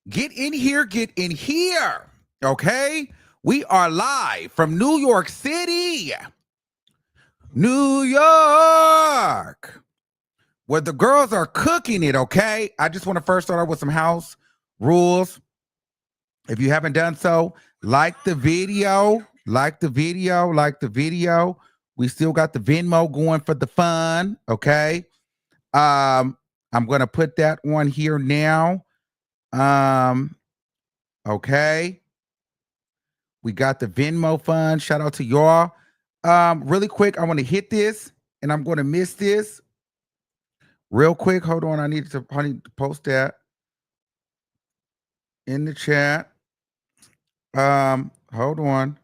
Get in here, get in here. Okay? We are live from New York City. New York, where the girls are cooking it, okay? I just want to first start out with some house rules. If you haven't done so, like the video. We still got the Venmo going for the fun, okay? I'm gonna put that on here now. Okay. We got the Venmo fund. Shout out to y'all. Really quick, I want to hit this and I'm going to miss this. Real quick, hold on. I need to post that in the chat. Hold on.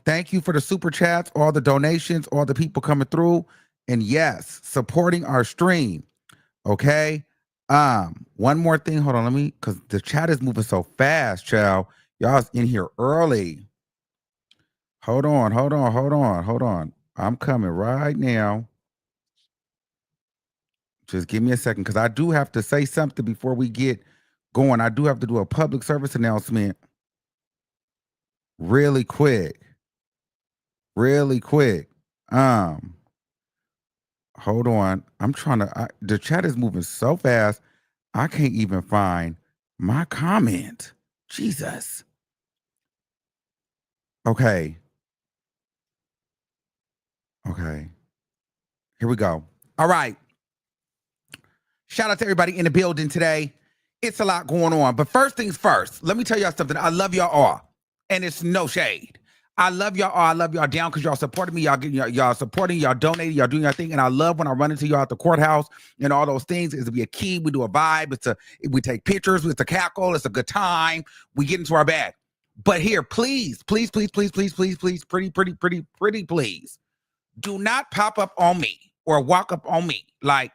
Thank you for the super chats, all the donations, all the people coming through. And yes, supporting our stream. Okay. One more thing. Hold on, because the chat is moving so fast, child. Y'all's in here early. Hold on. I'm coming right now. Just give me a second, because I do have to say something before we get going. I do have to do a public service announcement really quick. Hold on. The chat is moving so fast, I can't even find my comment. Jesus. Okay. Here we go. All right. Shout out to everybody in the building today. It's a lot going on. But first things first, let me tell y'all something. I love y'all all. And it's no shade. I love y'all all. I love y'all down because y'all supporting me. Y'all supporting, y'all donating, y'all doing your thing. And I love when I run into y'all at the courthouse and all those things. It's to be a key. We do a vibe. We take pictures. It's a cackle. It's a good time. We get into our bag. But here, please, please, pretty, please. Do not pop up on me or walk up on me. Like,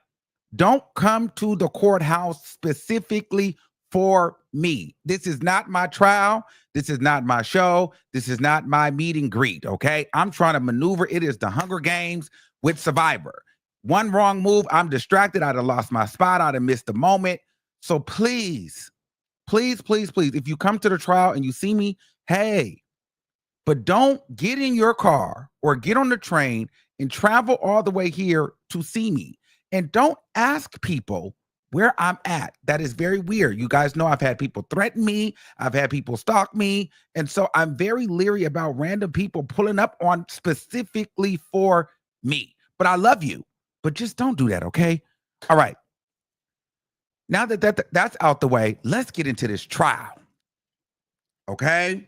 don't come to the courthouse specifically for me. This is not my trial. This is not my show. This is not my meet and greet, okay? I'm trying to maneuver. It is the Hunger Games with Survivor. One wrong move, I'm distracted. I'd have lost my spot. I'd have missed the moment. So please, if you come to the trial and you see me, hey, but don't get in your car or get on the train and travel all the way here to see me. And don't ask people where I'm at. That is very weird. You guys know I've had people threaten me. I've had people stalk me. And so I'm very leery about random people pulling up on specifically for me. But I love you. But just don't do that, okay? All right. Now that that's out the way, let's get into this trial. Okay?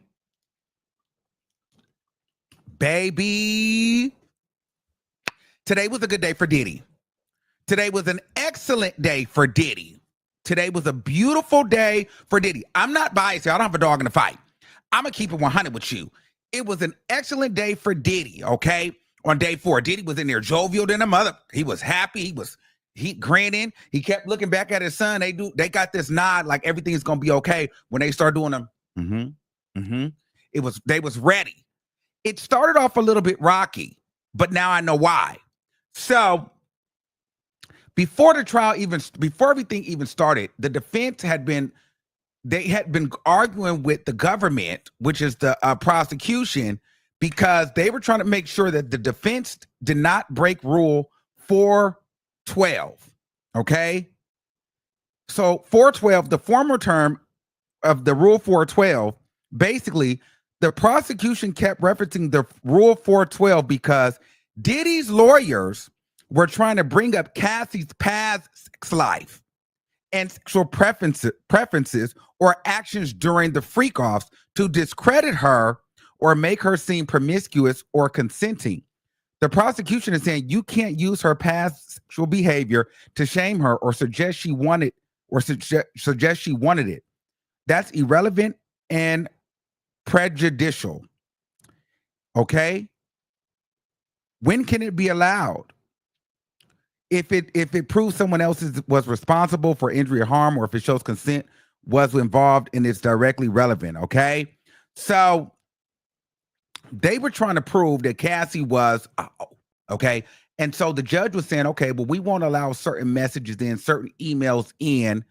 Baby. Today was a good day for Diddy. Today was an excellent day for Diddy. Today was a beautiful day for Diddy. I'm not biased here. I don't have a dog in the fight. I'm going to keep it 100 with you. It was an excellent day for Diddy, okay? On day 4, Diddy was in there jovial than a mother. He was happy. He grinning. He kept looking back at his son. They got this nod like everything's going to be okay when they start doing them. They was ready. It started off a little bit rocky, but now I know why. So before everything even started, the defense had been arguing with the government, which is the prosecution, because they were trying to make sure that the defense did not break Rule 412. Okay. So 412, the former term of the Rule 412, basically the prosecution kept referencing the Rule 412 because Diddy's lawyers were trying to bring up Cassie's past sex life and sexual preferences or actions during the freak-offs to discredit her or make her seem promiscuous or consenting. The prosecution is saying you can't use her past sexual behavior to shame her or suggest she wanted it. That's irrelevant and prejudicial. Okay? When can it be allowed? If it proves someone else was responsible for injury or harm, or if it shows consent was involved and it's directly relevant, okay? So they were trying to prove that Cassie was, okay? And so the judge was saying, okay, well, we won't allow certain messages in, certain emails in,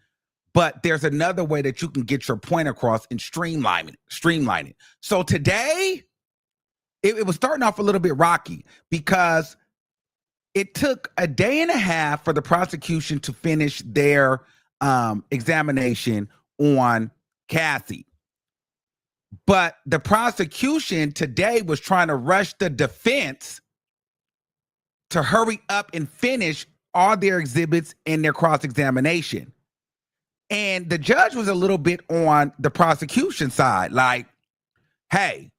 but there's another way that you can get your point across and streamline it. So today, it was starting off a little bit rocky because it took a day and a half for the prosecution to finish their examination on Cassie. But the prosecution today was trying to rush the defense to hurry up and finish all their exhibits in their cross-examination. And the judge was a little bit on the prosecution side, like, hey,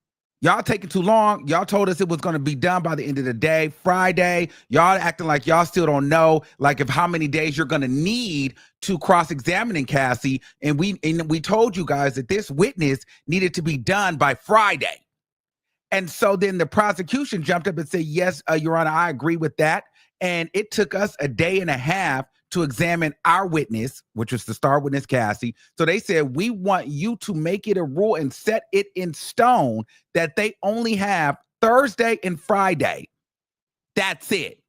y'all taking too long. Y'all told us it was going to be done by the end of the day, Friday. Y'all acting like y'all still don't know, like, if how many days you're going to need to cross-examining Cassie. And we told you guys that this witness needed to be done by Friday. And so then the prosecution jumped up and said, yes, Your Honor, I agree with that. And it took us a day and a half to examine our witness, which was the star witness, Cassie. So they said, we want you to make it a rule and set it in stone that they only have Thursday and Friday. That's it.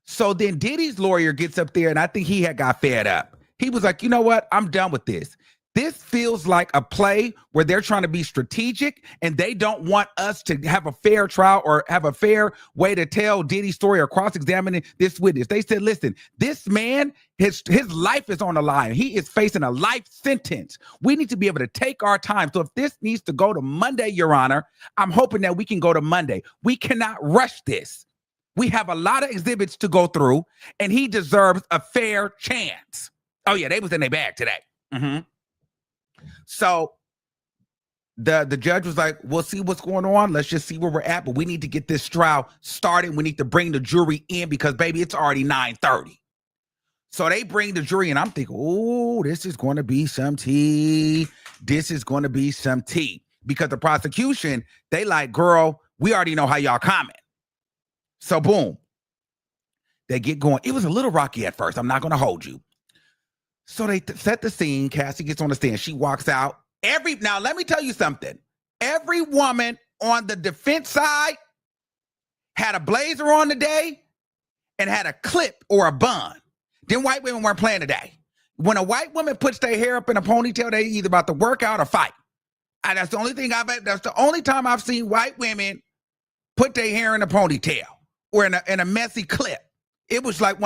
So then Diddy's lawyer gets up there, and I think he had got fed up. He was like, you know what? I'm done with this. This feels like a play where they're trying to be strategic and they don't want us to have a fair trial or have a fair way to tell Diddy's story or cross-examining this witness. They said, listen, this man, his life is on the line. He is facing a life sentence. We need to be able to take our time. So if this needs to go to Monday, Your Honor, I'm hoping that we can go to Monday. We cannot rush this. We have a lot of exhibits to go through, and he deserves a fair chance. Oh, yeah, they was in their bag today. Mm-hmm. So the judge was like, we'll see what's going on. Let's just see where we're at. But we need to get this trial started. We need to bring the jury in because, baby, it's already 9:30. So they bring the jury in. I'm thinking, oh, this is going to be some tea. This is going to be some tea. Because the prosecution, they like, girl, we already know how y'all comment. So boom, they get going. It was a little rocky at first. I'm not going to hold you. So they set the scene. Cassie gets on the stand. She walks out. Now, let me tell you something. Every woman on the defense side had a blazer on today and had a clip or a bun. Them white women weren't playing today. When a white woman puts their hair up in a ponytail, they either about to work out or fight. And that's the only time I've seen white women put their hair in a ponytail or in a messy clip. It was like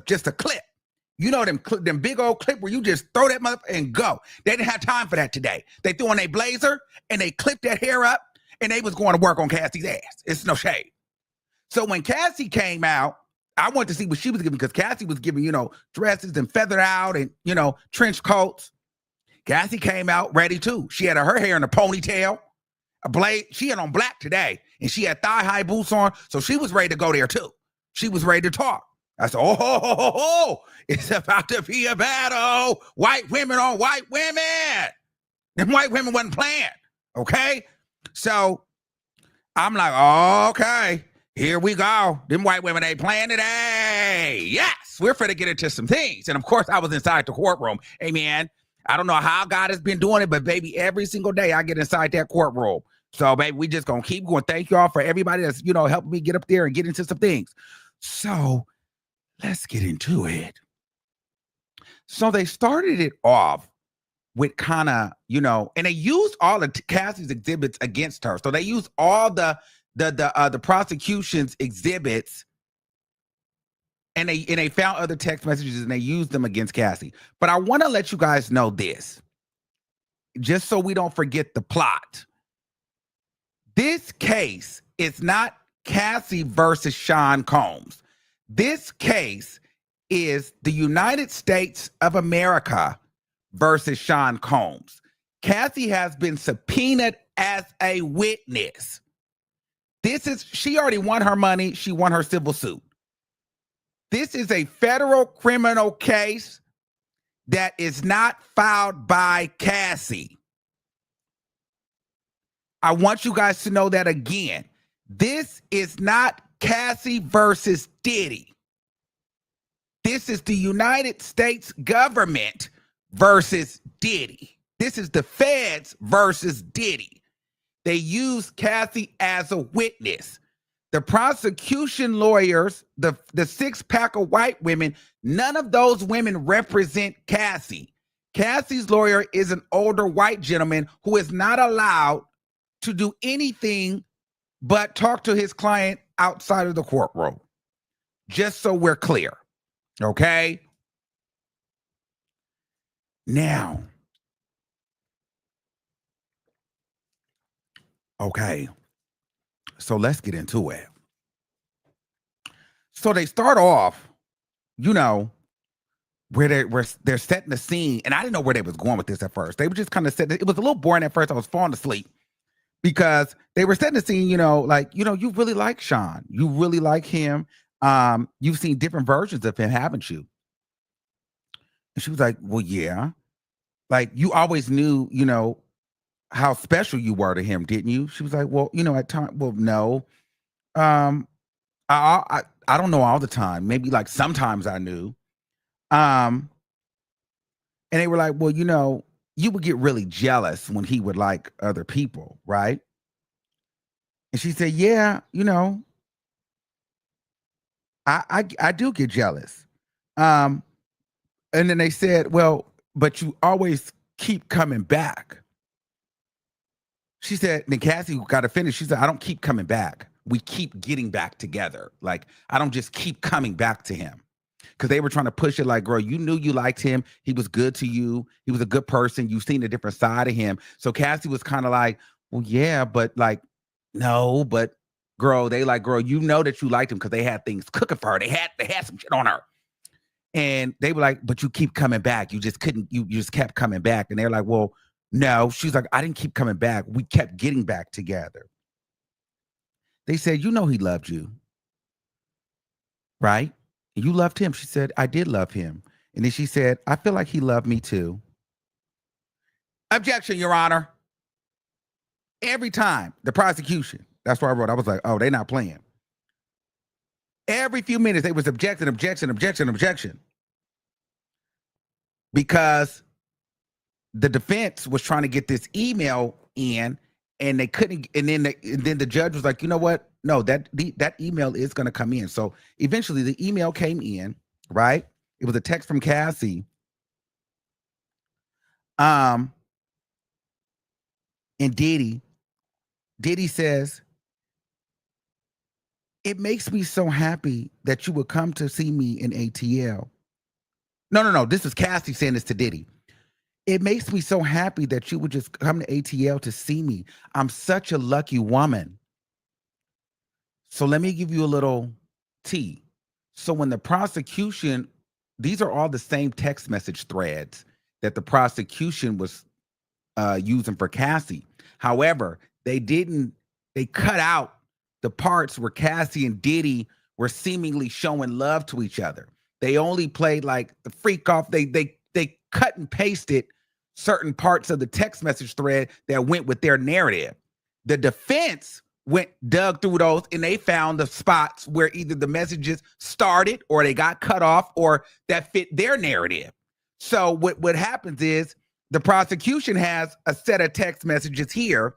just a clip. You know them big old clip where you just throw that mother and go. They didn't have time for that today. They threw on their blazer and they clipped that hair up and they was going to work on Cassie's ass. It's no shade. So when Cassie came out, I wanted to see what she was giving because Cassie was giving, dresses and feathered out and, trench coats. Cassie came out ready too. She had her hair in a ponytail, a blade. She had on black today and she had thigh-high boots on. So she was ready to go there too. She was ready to talk. I said, oh, it's about to be a battle. White women on white women. Them white women wasn't playing, okay? So I'm like, okay, here we go. Them white women ain't playing today. Yes, we're finna get into some things. And of course, I was inside the courtroom. Amen. I don't know how God has been doing it, but baby, every single day I get inside that courtroom. So baby, we just gonna keep going. Thank y'all for everybody that's, helping me get up there and get into some things. So let's get into it. So they started it off with kind of, and they used all of Cassie's exhibits against her. So they used all the prosecution's exhibits, and they found other text messages and they used them against Cassie. But I want to let you guys know this, just so we don't forget the plot. This case is not Cassie versus Sean Combs. This case is the United States of America versus Sean Combs. Cassie has been subpoenaed as a witness. She already won her money. She won her civil suit. This is a federal criminal case that is not filed by Cassie. I want you guys to know that again. This is not Cassie versus Diddy. This is the United States government versus Diddy. This is the feds versus Diddy. They use Cassie as a witness. The prosecution lawyers, the 6-pack of white women, none of those women represent Cassie. Cassie's lawyer is an older white gentleman who is not allowed to do anything but talk to his client outside of the courtroom. Just so we're clear. Okay? Now. Okay. So let's get into it. So they start off, where they're setting the scene, and I didn't know where they was going with this at first. They were just kind of setting it was a little boring at first. I was falling asleep because they were setting the scene, you really like Sean. You really like him. You've seen different versions of him, haven't you? And she was like, well, yeah. Like, you always knew, how special you were to him, didn't you? She was like, well, at times, well, no. I don't know all the time. Maybe like sometimes I knew. And they were like, well, you would get really jealous when he would like other people, right? And she said, yeah, I do get jealous. And then they said, well, but you always keep coming back. She said, then Cassie got to finish. She said, I don't keep coming back. We keep getting back together. Like, I don't just keep coming back to him. Because they were trying to push it like, girl, you knew you liked him. He was good to you. He was a good person. You've seen a different side of him. So Cassie was kind of like, well, yeah, but like, no, but girl, you know that you liked him because they had things cooking for her. They had some shit on her. And they were like, but you keep coming back. You just couldn't, you just kept coming back. And they're like, well, no. She's like, I didn't keep coming back. We kept getting back together. They said, he loved you. Right? You loved him. She said, I did love him. And then she said, I feel like he loved me too. Objection, Your Honor. Every time, the prosecution. That's what I wrote. I was like, oh, they're not playing. Every few minutes, they was objection. Because the defense was trying to get this email in, and they couldn't. And then the judge was like, you know what? No, that email is going to come in. So eventually, the email came in. Right? It was a text from Cassie. And Diddy says, it makes me so happy that you would come to see me in ATL. No. This is Cassie saying this to Diddy. It makes me so happy that you would just come to ATL to see me. I'm such a lucky woman. So let me give you a little tea. So when the prosecution, these are all the same text message threads that the prosecution was using for Cassie. However, they cut out the parts where Cassie and Diddy were seemingly showing love to each other. They only played like the freak off. They cut and pasted certain parts of the text message thread that went with their narrative. The defense dug through those, and they found the spots where either the messages started or they got cut off or that fit their narrative. So what happens is the prosecution has a set of text messages here,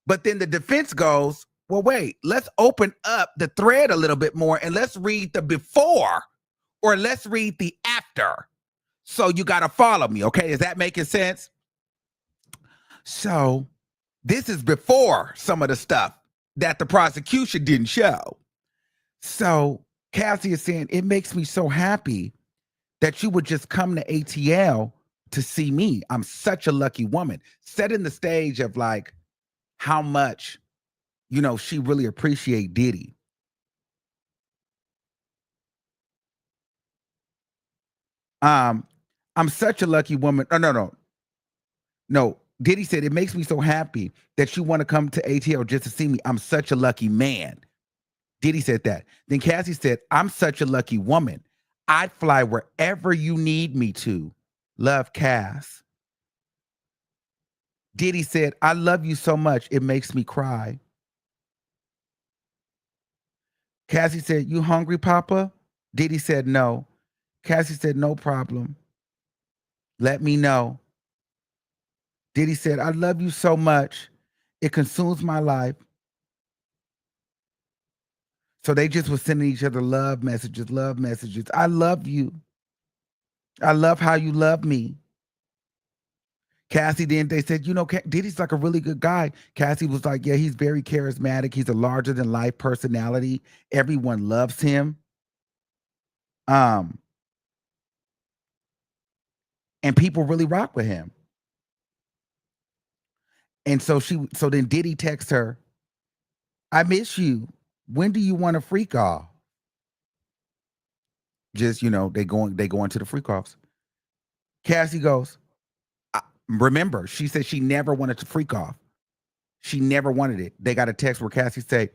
but then the defense goes, well, wait, let's open up the thread a little bit more and let's read the before or let's read the after. So you got to follow me, okay? Is that making sense? So this is before some of the stuff that the prosecution didn't show. So Cassie is saying, it makes me so happy that you would just come to ATL to see me. I'm such a lucky woman. Setting the stage of like how much, she really appreciate Diddy. I'm such a lucky woman. No. Diddy said, it makes me so happy that you want to come to ATL just to see me. I'm such a lucky man. Diddy said that. Then Cassie said, I'm such a lucky woman. I'd fly wherever you need me to. Love, Cass. Diddy said, I love you so much, it makes me cry. Cassie said, you hungry, Papa? Diddy said, no. Cassie said, no problem. Let me know. Diddy said, I love you so much. It consumes my life. So they just was sending each other love messages, love messages. I love you. I love how you love me. Cassie, then they said, Diddy's like a really good guy. Cassie was like, yeah, he's very charismatic. He's a larger than life personality. Everyone loves him. And people really rock with him. And so then Diddy texts her, I miss you. When do you want a freak off? Just, they go into the freak offs. Cassie goes, remember, she said she never wanted to freak off. She never wanted it. They got a text where Cassie said,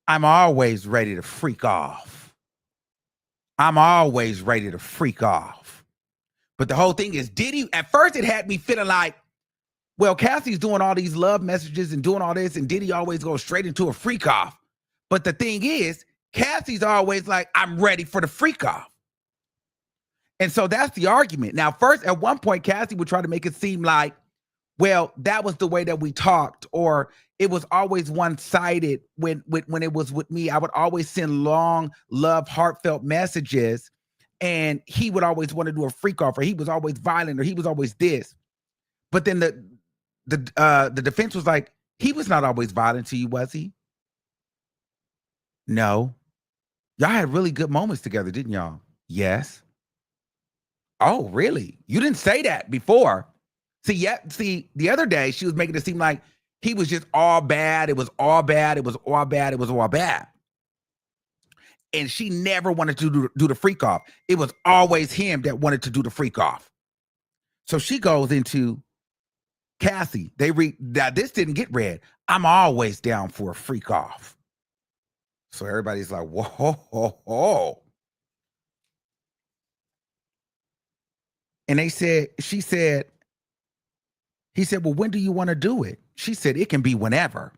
I'm always ready to freak off. I'm always ready to freak off. But the whole thing is, Diddy, at first it had me feeling like, well, Cassie's doing all these love messages and doing all this, and Diddy always goes straight into a freak off. But the thing is, Cassie's always like, I'm ready for the freak off. And so that's the argument. Now, first, at one point, Cassie would try to make it seem like, well, that was the way that we talked, or it was always one-sided when it was with me. I would always send long, love, heartfelt messages, and he would always want to do a freak off, or he was always violent, or he was always this. But then the defense was like, he was not always violent to you, was he? No. Y'all had really good moments together, didn't y'all? Yes. Oh, really? You didn't say that before. See, the other day she was making it seem like he was just all bad. It was all bad. It was all bad. It was all bad. And she never wanted to do the freak off. It was always him that wanted to do the freak off. So she goes into Cassie. Now this didn't get read. I'm always down for a freak off. So everybody's like, whoa, whoa, whoa. And he said, well, when do you want to do it? She said, it can be whenever.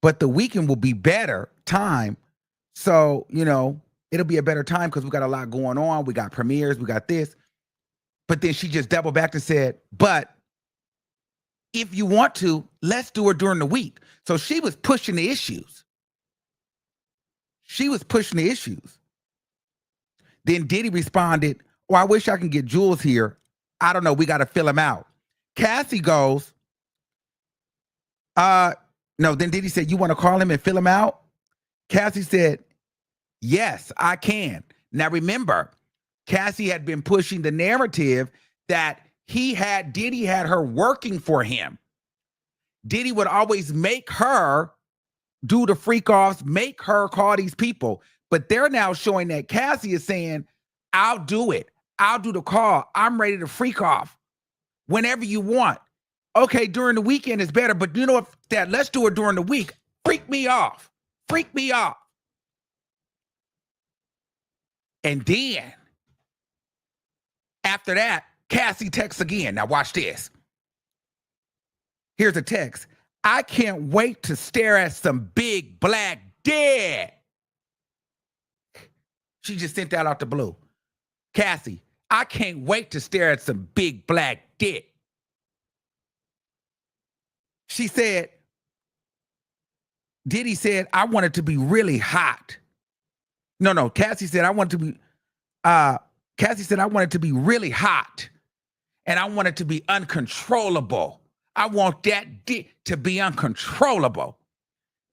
But the weekend will be better time. So, it'll be a better time because we got a lot going on. We got premieres, we got this. But then she just doubled back and said, but if you want to, let's do it during the week. So she was pushing the issues. Then Diddy responded, oh, I wish I can get Jules here. I don't know. We got to fill him out. Cassie goes, no. Then Diddy said, you want to call him and fill him out? Cassie said, yes, I can. Now remember, Cassie had been pushing the narrative that Diddy had her working for him. Diddy would always make her do the freak offs, make her call these people. But they're now showing that Cassie is saying, I'll do it. I'll do the call. I'm ready to freak off whenever you want. Okay, during the weekend is better, but you know what, Dad, let's do it during the week. Freak me off. Freak me off. And then, after that, Cassie texts again. Now watch this. Here's a text. I can't wait to stare at some big black dick. She just sent that out the blue. Cassie, I can't wait to stare at some big black dick. She said, Diddy said, I want it to be really hot. No, Cassie said, I want it to be, Cassie said, I want it to be really hot. And I want it to be uncontrollable. I want that dick to be uncontrollable.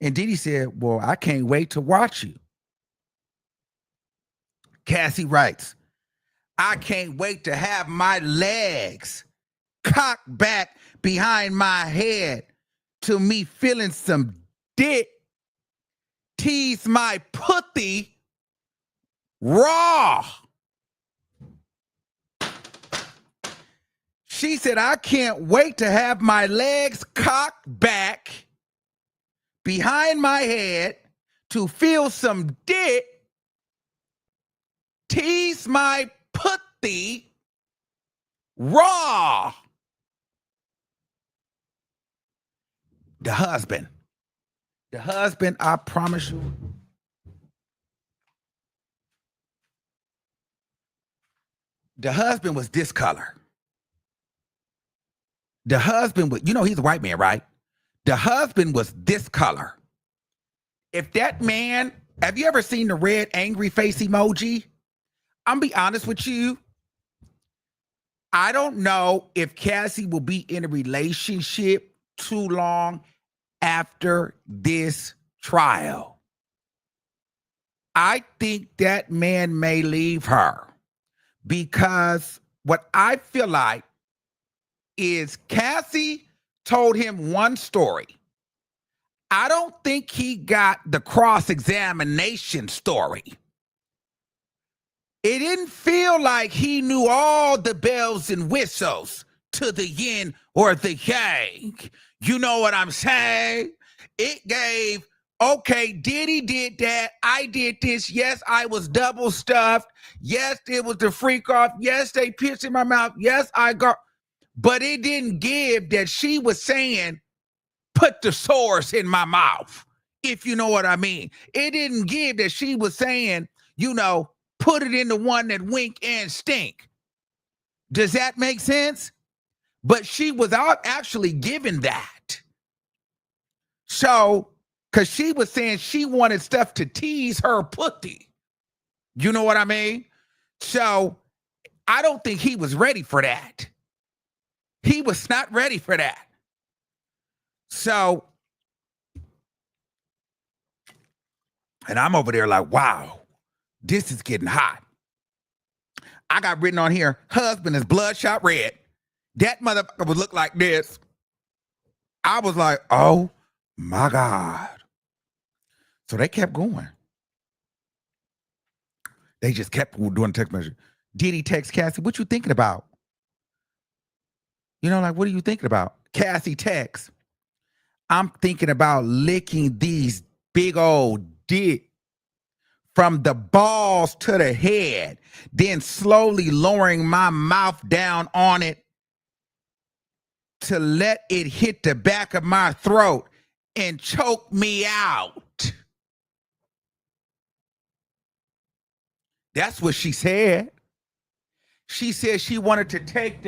And Diddy said, well, I can't wait to watch you. Cassie writes, I can't wait to have my legs cocked back behind my head to me feeling some dick. Tease my putty raw. She said, I can't wait to have my legs cocked back behind my head to feel some dick. Tease my putty raw. The husband, I promise you. The husband was this color. The husband was, he's a white man, right? The husband was this color. If that man Have you ever seen the red angry face emoji? I'm be honest with you. I don't know if Cassie will be in a relationship too long after this trial. I think that man may leave her because what I feel like is Cassie told him one story. I don't think he got the cross-examination story. It didn't feel like he knew all the bells and whistles to the yin or the yang. You know what I'm saying? It gave, okay, Diddy did that. I did this. Yes, I was double stuffed. Yes, it was the freak off. Yes, they pissed in my mouth. Yes, I got, but it didn't give that she was saying, put the source in my mouth, if you know what I mean. It didn't give that she was saying, you know, put it in the one that wink and stink. Does that make sense? But she was actually given that. So, because she was saying she wanted stuff to tease her pussy. You know what I mean? So, I don't think he was ready for that. He was not ready for that. So, and I'm over there like, wow, this is getting hot. I got written on here, husband is bloodshot red. That motherfucker would look like this. I was like, oh my God. So they kept going. They just kept doing text message. Diddy text Cassie, what you thinking about? You know, like, what are you thinking about? Cassie text, I'm thinking about licking these big old dick from the balls to the head, then slowly lowering my mouth down on it to let it hit the back of my throat and choke me out. That's what she said. She said she wanted to take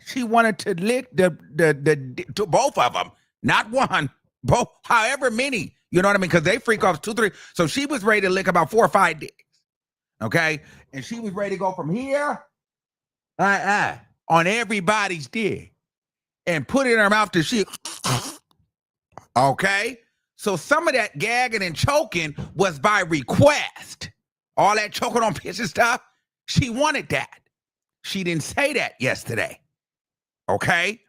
she wanted to lick to both of them, not one, both, however many, you know what I mean? Because they freak off 2, 3. So she was ready to lick about 4 or 5 dicks, okay? And she was ready to go from here, on everybody's dick and put it in her mouth to she, okay? So some of that gagging and choking was by request. All that choking on piss and stuff, she wanted that. She didn't say that yesterday. Okay?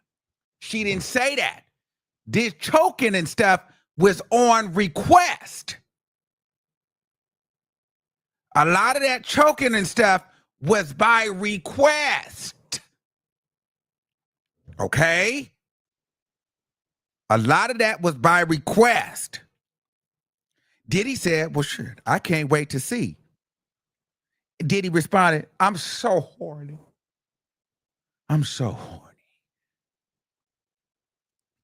She didn't say that. This choking and stuff was on request. A lot of that choking and stuff was by request. Okay? A lot of that was by request. Diddy said, well, shit, I can't wait to see. Diddy responded, I'm so horny. I'm so horny.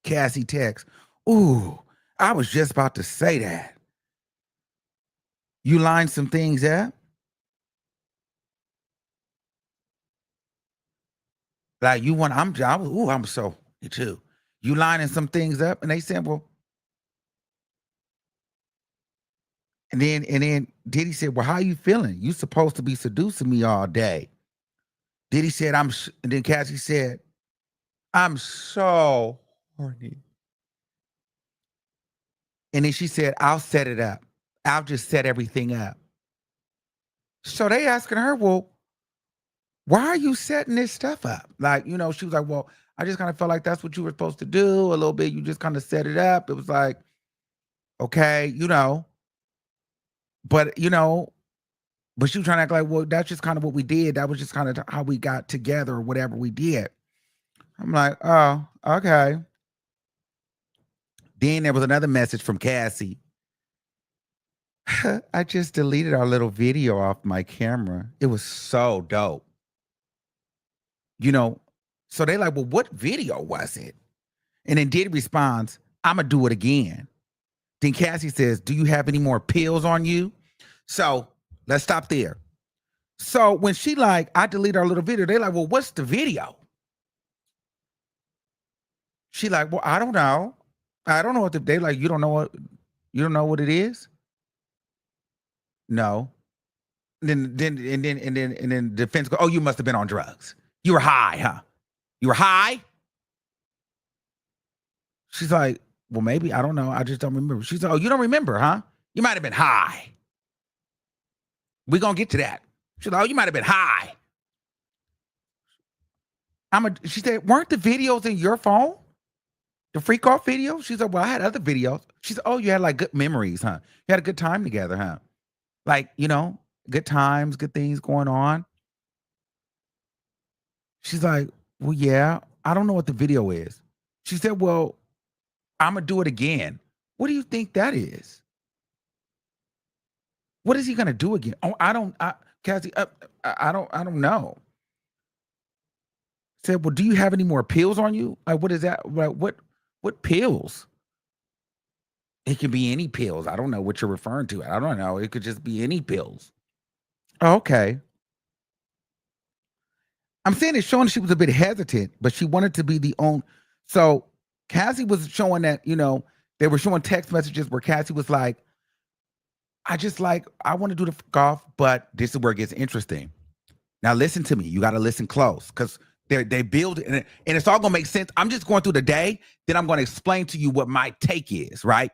Cassie texts, ooh, I was just about to say that. You lined some things up? Like you want, I'm so you too. You lining some things up? And they said, well, and then Diddy said, well, how you feeling? You supposed to be seducing me all day. Diddy said, and then Cassie said, I'm so horny. And then she said, I'll set it up. I'll just set everything up. So they asking her, well, why are you setting this stuff up? Like, you know, she was like, well, I just kind of felt like that's what you were supposed to do a little bit. You just kind of set it up. It was like, okay, you know, but, you know, but she was trying to act like, well, that's just kind of what we did. That was just kind of how we got together or whatever we did. I'm like, oh, okay. Then there was another message from Cassie. I just deleted our little video off my camera. It was so dope. You know, so they like, well, what video was it? And then Diddy responds, I'm going to do it again. Then Cassie says, do you have any more pills on you? So let's stop there. So when she like, I deleted our little video, they're like, well, what's the video? She like, well, I don't know. I don't know what they like, you don't know what it is? No. And then defense go, oh, you must have been on drugs. You were high, huh? You were high? She's like, well, maybe. I don't know. I just don't remember. She's like, oh, you don't remember, huh? You might have been high. We're going to get to that. She's like, oh, you might have been high. She said, weren't the videos in your phone? The freak off video? She's like, well, I had other videos. She said, oh, you had like good memories, huh? You had a good time together, huh? Like, good times, good things going on. She's like, well, yeah, I don't know what the video is. She said, well, I'm going to do it again. What do you think that is? What is he going to do again? Oh, Cassie, I don't know. Said, well, do you have any more pills on you? Like, what is that? What pills? It can be any pills. I don't know what you're referring to. I don't know. It could just be any pills. Oh, okay. I'm saying it's showing she was a bit hesitant, but she wanted to be the only. So Cassie was showing that, they were showing text messages where Cassie was like, I want to do the golf, but this is where it gets interesting. Now listen to me. You got to listen close because they build it and it's all going to make sense. I'm just going through the day. Then I'm going to explain to you what my take is, right?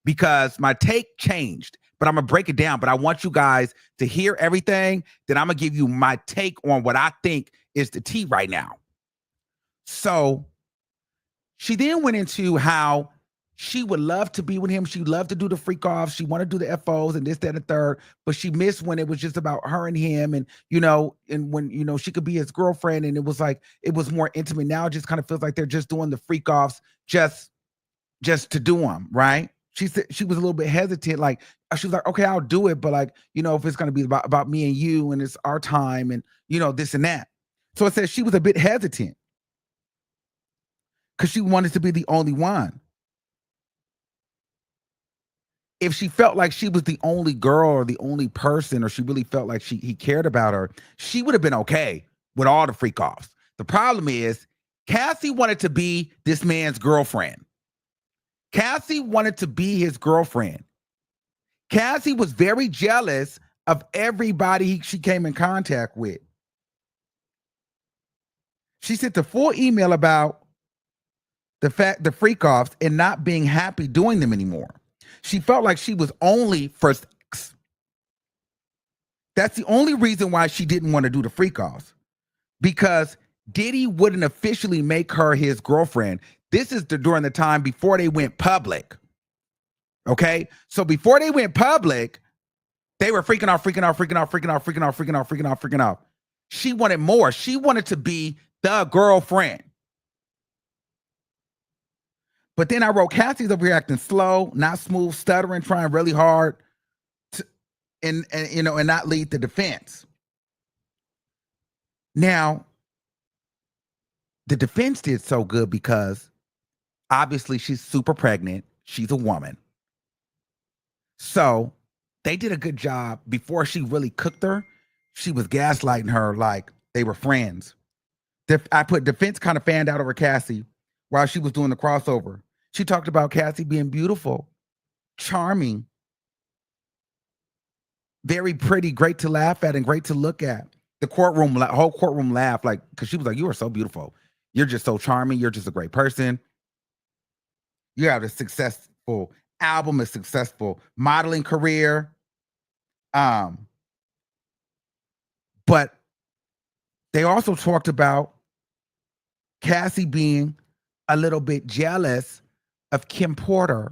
Because my take changed, but I'm going to break it down. But I want you guys to hear everything. Then I'm going to give you my take on what I think is the tea right now. So she then went into how she would love to be with him. She loved to do the freak offs. She wanted to do the FOs and this, that, and the third, but she missed when it was just about her and him. And, and when, she could be his girlfriend and it was like, it was more intimate. Now it just kind of feels like they're just doing the freak offs just to do them. Right. She said she was a little bit hesitant. Like she was like, okay, I'll do it. But like, if it's going to be about me and you and it's our time and, this and that. So it says she was a bit hesitant because she wanted to be the only one. If she felt like she was the only girl or the only person, or she really felt like he cared about her, she would have been okay with all the freak offs. The problem is Cassie wanted to be this man's girlfriend. Cassie wanted to be his girlfriend. Cassie was very jealous of everybody she came in contact with. She sent the full email about the freak offs and not being happy doing them anymore. She felt like she was only for sex. That's the only reason why she didn't want to do the freak offs, because Diddy wouldn't officially make her his girlfriend. This is during the time before they went public. Okay, so before they went public, they were freaking off. She wanted more. She wanted to be the girlfriend. But then I wrote, Cassie's over here acting slow, not smooth, stuttering, trying really hard to, and not lead the defense. Now, the defense did so good because obviously she's super pregnant. She's a woman. So they did a good job. Before she really cooked her, she was gaslighting her like they were friends. I put defense kind of fanned out over Cassie while she was doing the crossover. She talked about Cassie being beautiful, charming, very pretty, great to laugh at and great to look at. The whole courtroom laughed because she was like, you are so beautiful. You're just so charming. You're just a great person. You have a successful album, a successful modeling career. But they also talked about Cassie being a little bit jealous of Kim Porter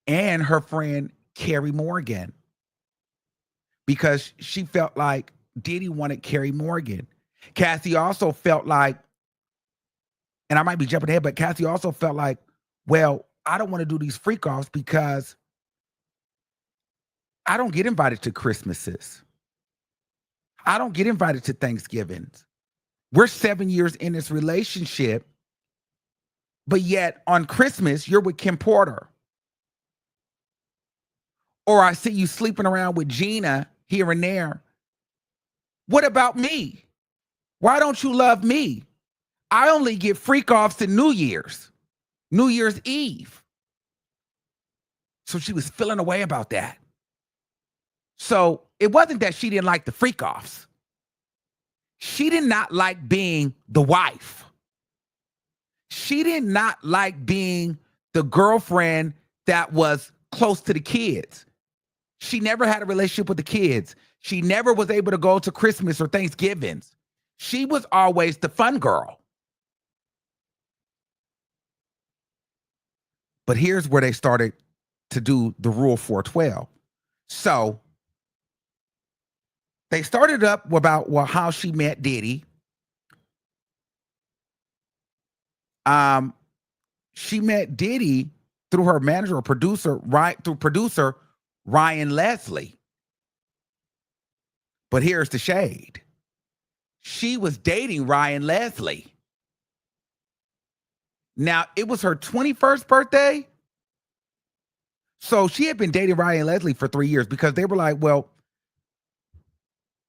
and her friend Carrie Morgan, because she felt like Diddy wanted Carrie Morgan. Cassie also felt like, and I might be jumping ahead, but Cassie also felt like, well, I don't want to do these freak offs because I don't get invited to Christmases. I don't get invited to Thanksgivings. We're 7 years in this relationship, but yet on Christmas, you're with Kim Porter. Or I see you sleeping around with Gina here and there. What about me? Why don't you love me? I only get freak offs to New Year's Eve. So she was feeling away about that. So it wasn't that she didn't like the freak offs. She did not like being the wife. She did not like being the girlfriend that was close to the kids. She never had a relationship with the kids. She never was able to go to Christmas or Thanksgivings. She was always the fun girl. But here's where they started to do the Rule 412. So they started up about how she met Diddy. She met Diddy through her manager or producer, right? Through producer Ryan Leslie. But here's the shade. She was dating Ryan Leslie. Now, it was her 21st birthday. So she had been dating Ryan Leslie for 3 years because they were like, well,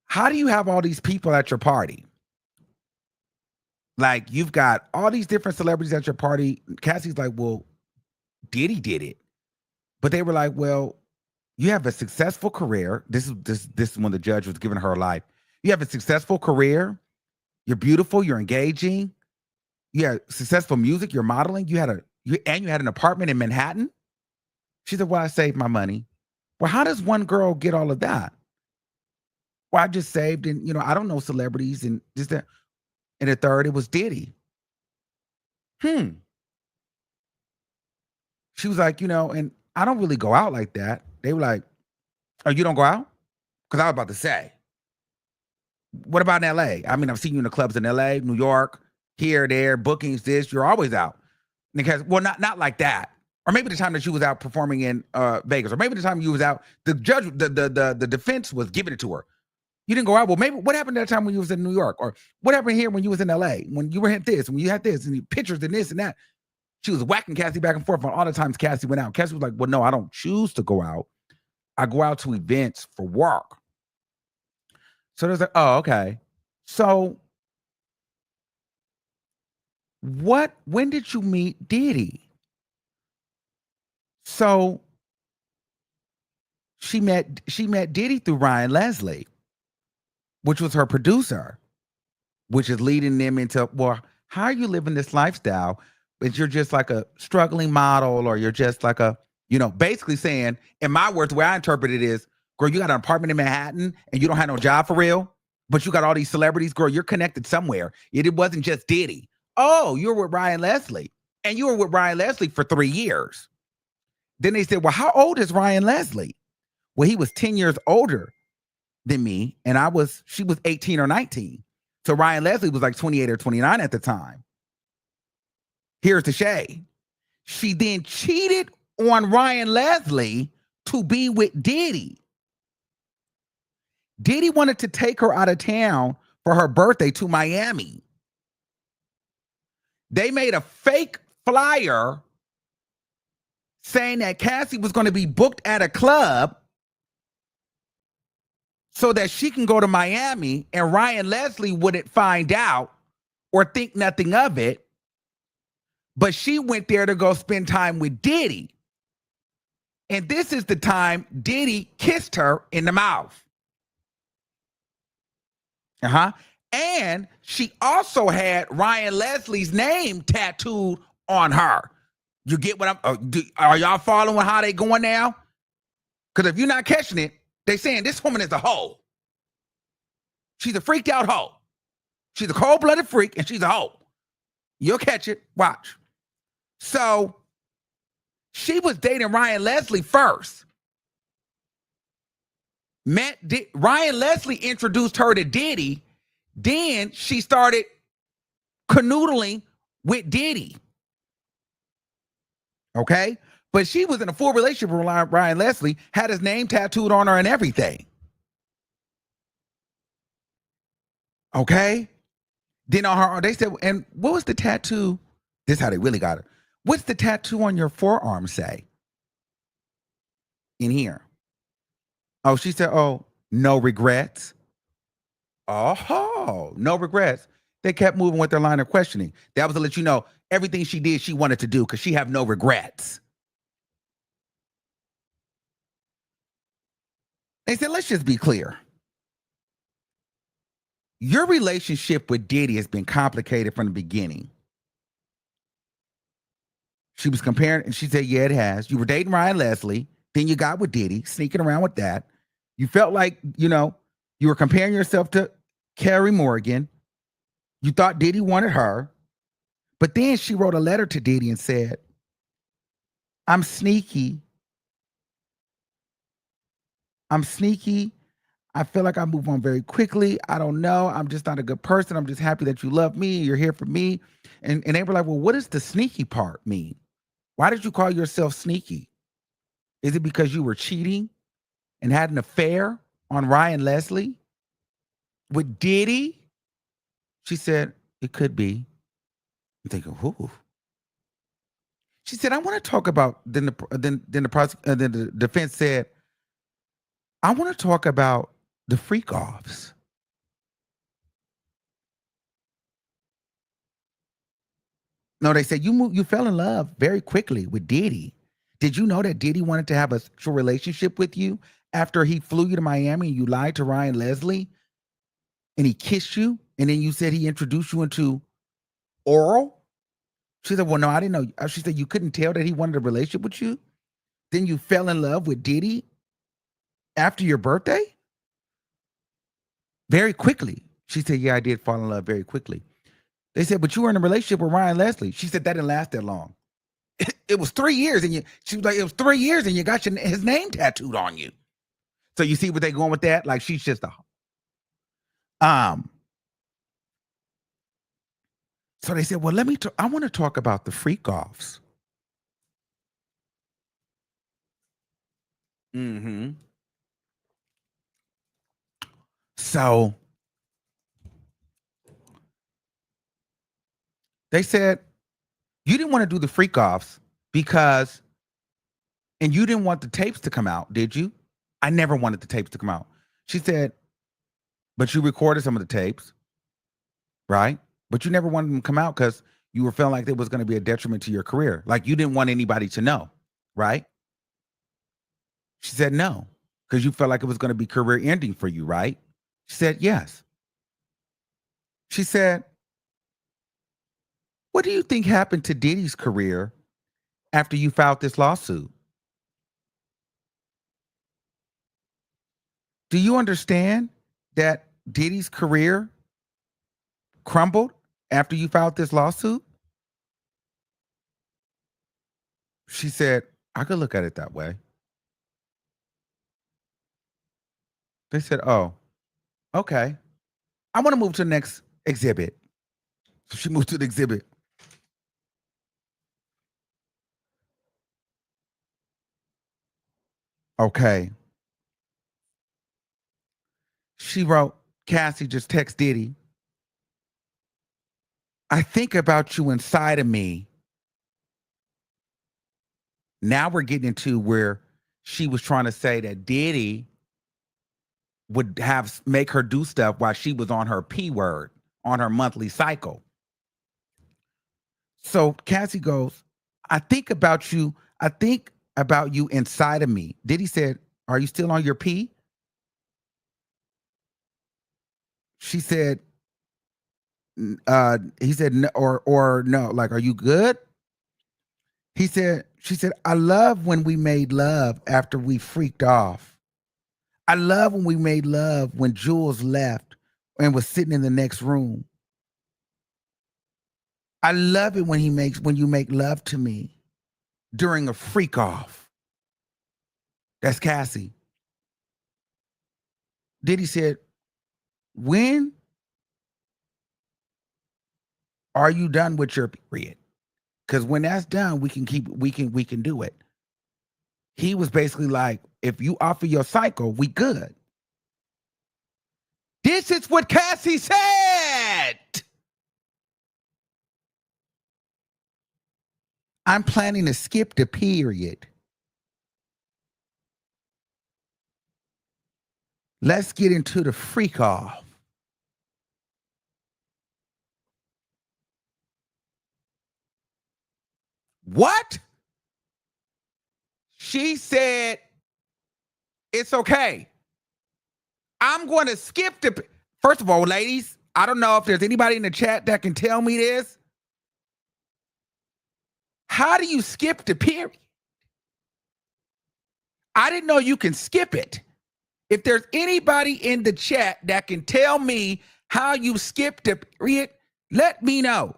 how do you have all these people at your party? Like, you've got all these different celebrities at your party. Cassie's like, well, Diddy did it. But they were like, well, you have a successful career. This is when the judge was giving her life. You have a successful career. You're beautiful. You're engaging. You had successful music. You're modeling. You had an apartment in Manhattan. She said, well, I saved my money. Well, how does one girl get all of that? Well, I just saved, and I don't know celebrities and just that. And the third, it was Diddy. She was like, and I don't really go out like that. They were like, oh, you don't go out? Because I was about to say, what about in LA? I mean, I've seen you in the clubs in LA, New York, here, there, bookings, this. You're always out. Because, well, not like that. Or maybe the time that you was out performing in Vegas, or maybe the time you was out, the judge, the defense was giving it to her. You didn't go out. Well, maybe what happened that time when you was in New York? Or what happened here when you was in LA? When you were at this, when you had this, and the pictures and this and that. She was whacking Cassie back and forth on all the times Cassie went out. Cassie was like, well, no, I don't choose to go out. I go out to events for work. So there's like, oh, okay. So when did you meet Diddy? So she met Diddy through Ryan Leslie, which was her producer, which is leading them into, well, how are you living this lifestyle? But you're just like a struggling model, or you're just like a, basically saying, in my words, the way I interpret it is, girl, you got an apartment in Manhattan and you don't have no job for real, but you got all these celebrities, girl, you're connected somewhere. It wasn't just Diddy. Oh, you were with Ryan Leslie, and you were with Ryan Leslie for 3 years. Then they said, well, how old is Ryan Leslie? Well, he was 10 years older than me, and she was 18 or 19. So Ryan Leslie was like 28 or 29 at the time. Here's the shade. She then cheated on Ryan Leslie to be with Diddy. Diddy wanted to take her out of town for her birthday to Miami. They made a fake flyer saying that Cassie was going to be booked at a club so that she can go to Miami and Ryan Leslie wouldn't find out or think nothing of it. But she went there to go spend time with Diddy. And this is the time Diddy kissed her in the mouth. And she also had Ryan Leslie's name tattooed on her. You get what are y'all following how they going now? Because if you're not catching it, they saying this woman is a hoe. She's a freaked out hoe. She's a cold-blooded freak, and she's a hoe. You'll catch it. Watch. So she was dating Ryan Leslie first. Ryan Leslie introduced her to Diddy. Then she started canoodling with Diddy. Okay? But she was in a full relationship with Ryan Leslie, had his name tattooed on her and everything. Okay? Then on her, they said, and what was the tattoo? This is how they really got her. What's the tattoo on your forearm say? In here. Oh, she said, oh, no regrets. Oh, no regrets. They kept moving with their line of questioning. That was to let you know everything she did, she wanted to do because she have no regrets. They said, let's just be clear. Your relationship with Diddy has been complicated from the beginning. She was comparing, and she said, yeah, it has. You were dating Ryan Leslie, then you got with Diddy, sneaking around with that. You felt like, you were comparing yourself to Carrie Morgan. You thought Diddy wanted her. But then she wrote a letter to Diddy and said, I'm sneaky. I'm sneaky. I feel like I move on very quickly. I don't know. I'm just not a good person. I'm just happy that you love me. You're here for me. And they were like, well, what does the sneaky part mean? Why did you call yourself sneaky? Is it because you were cheating and had an affair on Ryan Leslie with Diddy? She said, it could be. I'm thinking, who? She said, I want to talk about, then the defense said, I want to talk about the freak offs. No, they said you fell in love very quickly with Diddy. Did you know that Diddy wanted to have a sexual relationship with you after he flew you to Miami and you lied to Ryan Leslie and he kissed you and then you said he introduced you into oral? She said, well, no, I didn't know. She said, you couldn't tell that he wanted a relationship with you? Then you fell in love with Diddy after your birthday? Very quickly. She said, yeah, I did fall in love very quickly. They said, but you were in a relationship with Ryan Leslie. She said, that didn't last that long. It was 3 years, and she was like, it was 3 years, and you got his name tattooed on you. So you see what they going with that? Like she's just So they said, well, I want to talk about the freak offs. Mm-hmm. So they said, you didn't want to do the freak offs because, and you didn't want the tapes to come out, did you? I never wanted the tapes to come out. She said, but you recorded some of the tapes, right? But you never wanted them to come out because you were feeling like it was going to be a detriment to your career. Like you didn't want anybody to know, right? She said, no, because you felt like it was going to be career ending for you, right? She said, yes. She said, what do you think happened to Diddy's career after you filed this lawsuit? Do you understand that Diddy's career crumbled after you filed this lawsuit? She said, I could look at it that way. They said, oh, okay. I want to move to the next exhibit. So she moved to the exhibit. Okay. She wrote, Cassie just text Diddy. I think about you inside of me. Now we're getting into where she was trying to say that Diddy would make her do stuff while she was on her P word, on her monthly cycle. So Cassie goes, I think about you. I think about you inside of me. Diddy said, are you still on your P? She said, he said, no, or no, like, are you good? She said, I love when we made love after we freaked off. I love when we made love when Jules left and was sitting in the next room. I love it when you make love to me during a freak off. That's Cassie. Diddy said, when are you done with your period? Because when that's done, we can do it. He was basically like, if you offer your cycle, we good. This is what Cassie said. I'm planning to skip the period. Let's get into the freak off. What? She said, it's okay. I'm going to skip the. First of all, ladies, I don't know if there's anybody in the chat that can tell me this. How do you skip the period? I didn't know you can skip it. If there's anybody in the chat that can tell me how you skip the period, let me know.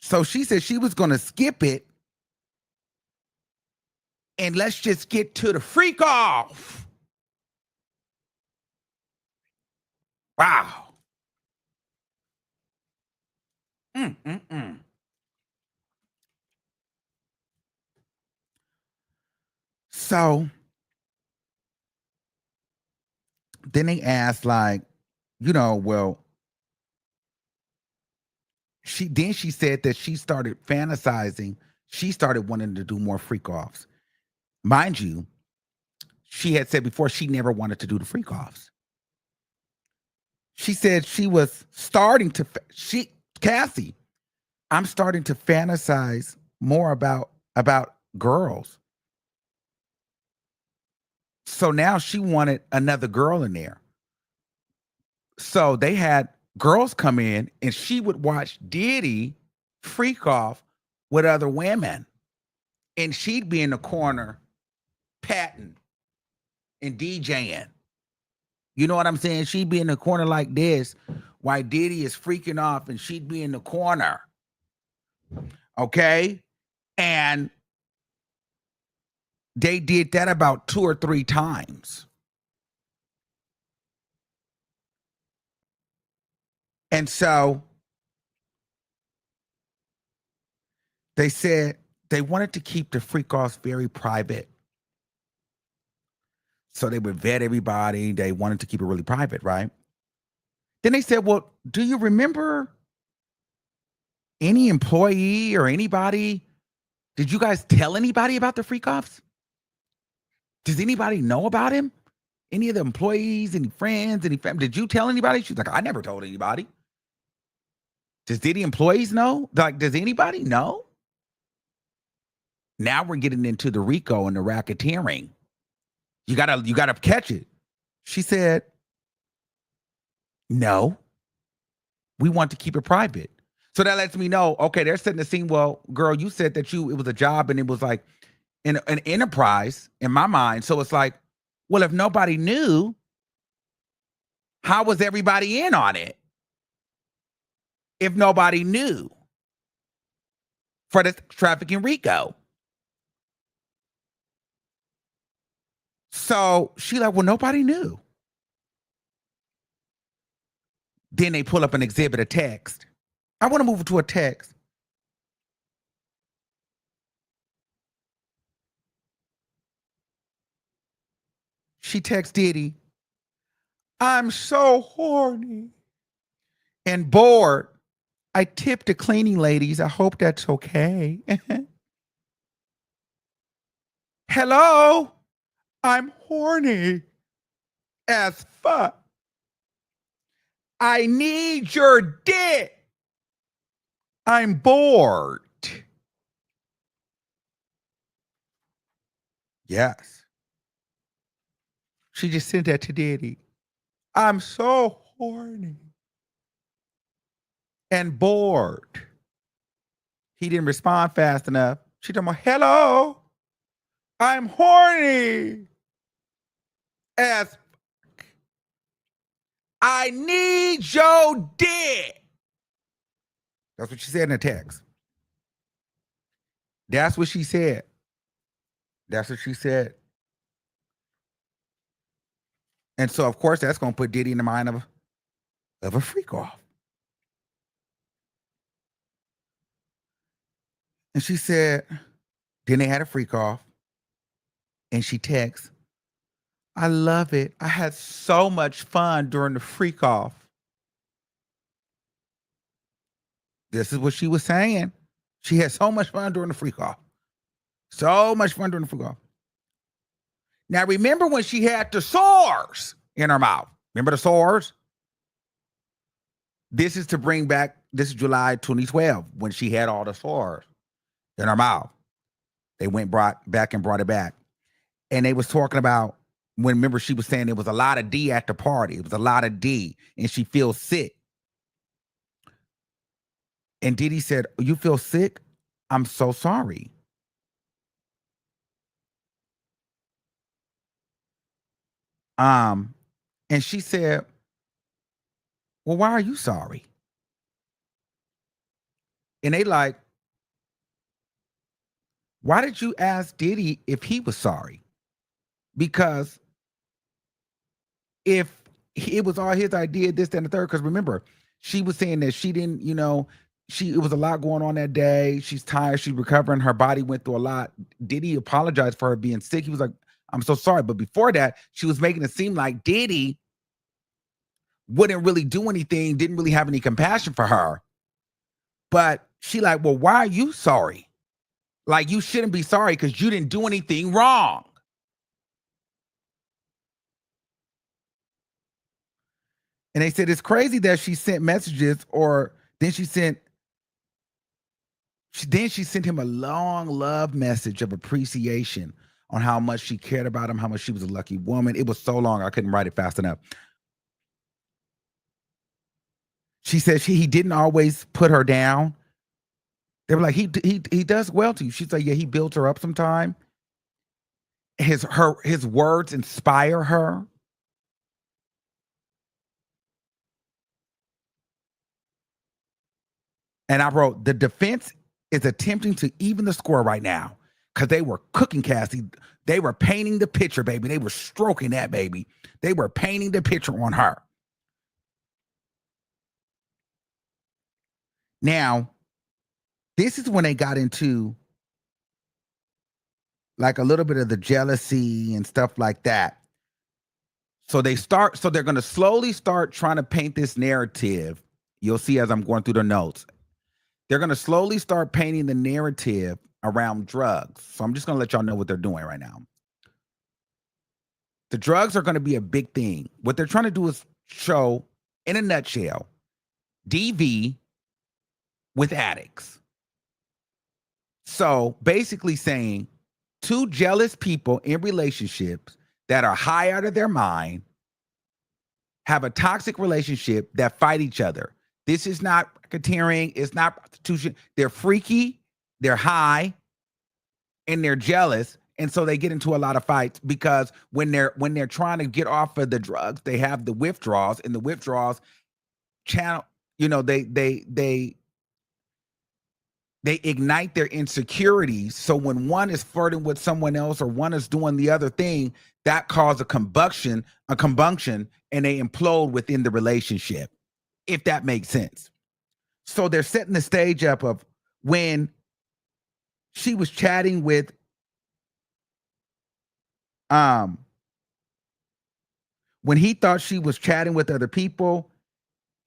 So she said she was going to skip it. And let's just get to the freak off. Wow. So then they asked, like, well, she said that she started fantasizing. She started wanting to do more freak offs. Mind you, she had said before she never wanted to do the freak offs. She said she was starting to, Cassie, I'm starting to fantasize more about girls. So now she wanted another girl in there. So they had girls come in and she would watch Diddy freak off with other women. And she'd be in the corner patting and DJing. You know what I'm saying? She'd be in the corner like this while Diddy is freaking off and she'd be in the corner. Okay? And they did that about 2 or 3 times. And so they said they wanted to keep the freak offs very private. So they would vet everybody. They wanted to keep it really private, right? Then they said, well, do you remember any employee or anybody? Did you guys tell anybody about the freak offs? Does anybody know about him? Any of the employees, any friends, any family? Did you tell anybody? She's like, I never told anybody. Does Diddy employees know? Like, does anybody know? Now we're getting into the RICO and the racketeering. You gotta catch it. She said, no, we want to keep it private. So that lets me know, okay, they're setting the scene. Well, girl, you said that it was a job and it was like an enterprise in my mind. So it's like, well, if nobody knew, how was everybody in on it? If nobody knew for the trafficking RICO. So she like, well, nobody knew. Then they pull up an exhibit, a text. I want to move it to a text. She texts Diddy, I'm so horny and bored. I tipped the cleaning ladies. I hope that's okay. Hello? I'm horny as fuck. I need your dick. I'm bored. Yes. She just sent that to Diddy. I'm so horny and bored. He didn't respond fast enough. She told me, hello, I'm horny as fuck. I need your dick. That's what she said in the text. That's what she said. That's what she said. And so, of course, that's going to put Diddy in the mind of a freak off. And she said, then they had a freak off. And she texts, I love it. I had so much fun during the freak off. This is what she was saying. She had so much fun during the freak off. So much fun during the freak off. Now, remember when she had the sores in her mouth? Remember the sores? This is to bring back, this is July 2012, when she had all the sores in her mouth. They went back and brought it back. And they was talking about when, remember, she was saying there was a lot of D at the party. It was a lot of D, and she feels sick. And Diddy said, "You feel sick? I'm so sorry." And she said, "Well, why are you sorry?" And they like, "Why did you ask Diddy if he was sorry?" Because if it was all his idea, this, that, and the third, because remember, she was saying that she didn't, it was a lot going on that day. She's tired, she's recovering, her body went through a lot. Diddy apologized for her being sick. He was like, "I'm so sorry." But before that, she was making it seem like Diddy wouldn't really do anything, didn't really have any compassion for her. But she like, "Well, why are you sorry? Like, you shouldn't be sorry because you didn't do anything wrong." And they said it's crazy that she sent messages, or then she sent him a long love message of appreciation on how much she cared about him, how much she was a lucky woman. It was so long I couldn't write it fast enough. She said he didn't always put her down. They were like, he does well to you. She's like, yeah, he built her up sometime. His words inspire her. And I wrote, the defense is attempting to even the score right now because they were cooking Cassie. They were painting the picture, baby. They were stroking that baby. They were painting the picture on her. Now, this is when they got into like a little bit of the jealousy and stuff like that. So they're going to slowly start trying to paint this narrative. You'll see as I'm going through the notes. They're going to slowly start painting the narrative around drugs. So I'm just going to let y'all know what they're doing right now. The drugs are going to be a big thing. What they're trying to do is show, in a nutshell, DV with addicts. So basically saying two jealous people in relationships that are high out of their mind have a toxic relationship that fight each other. This is not racketeering. It's not prostitution. They're freaky, they're high, and they're jealous. And so they get into a lot of fights because when they're trying to get off of the drugs, they have the withdrawals, and the withdrawals channel, they ignite their insecurities. So when one is flirting with someone else or one is doing the other thing, that causes a combustion, and they implode within the relationship, if that makes sense. So they're setting the stage up of when she was chatting with when he thought she was chatting with other people,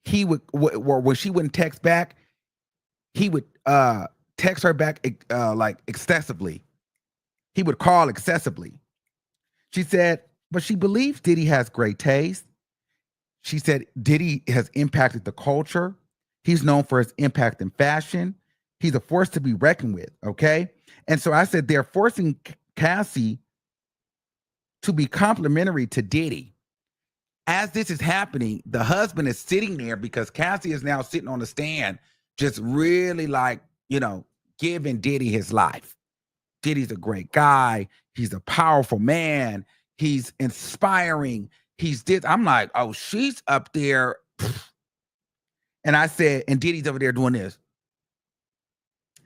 he would, or when she wouldn't text back, he would text her back like excessively. He would call excessively. She said, but she believes Diddy has great taste. She said Diddy has impacted the culture. He's known for his impact in fashion. He's a force to be reckoned with, okay? And so I said they're forcing Cassie to be complimentary to Diddy. As this is happening, the husband is sitting there because Cassie is now sitting on the stand, just really like, giving Diddy his life. Diddy's a great guy. He's a powerful man. He's inspiring. I'm like, oh, she's up there. And I said, and Diddy's over there doing this.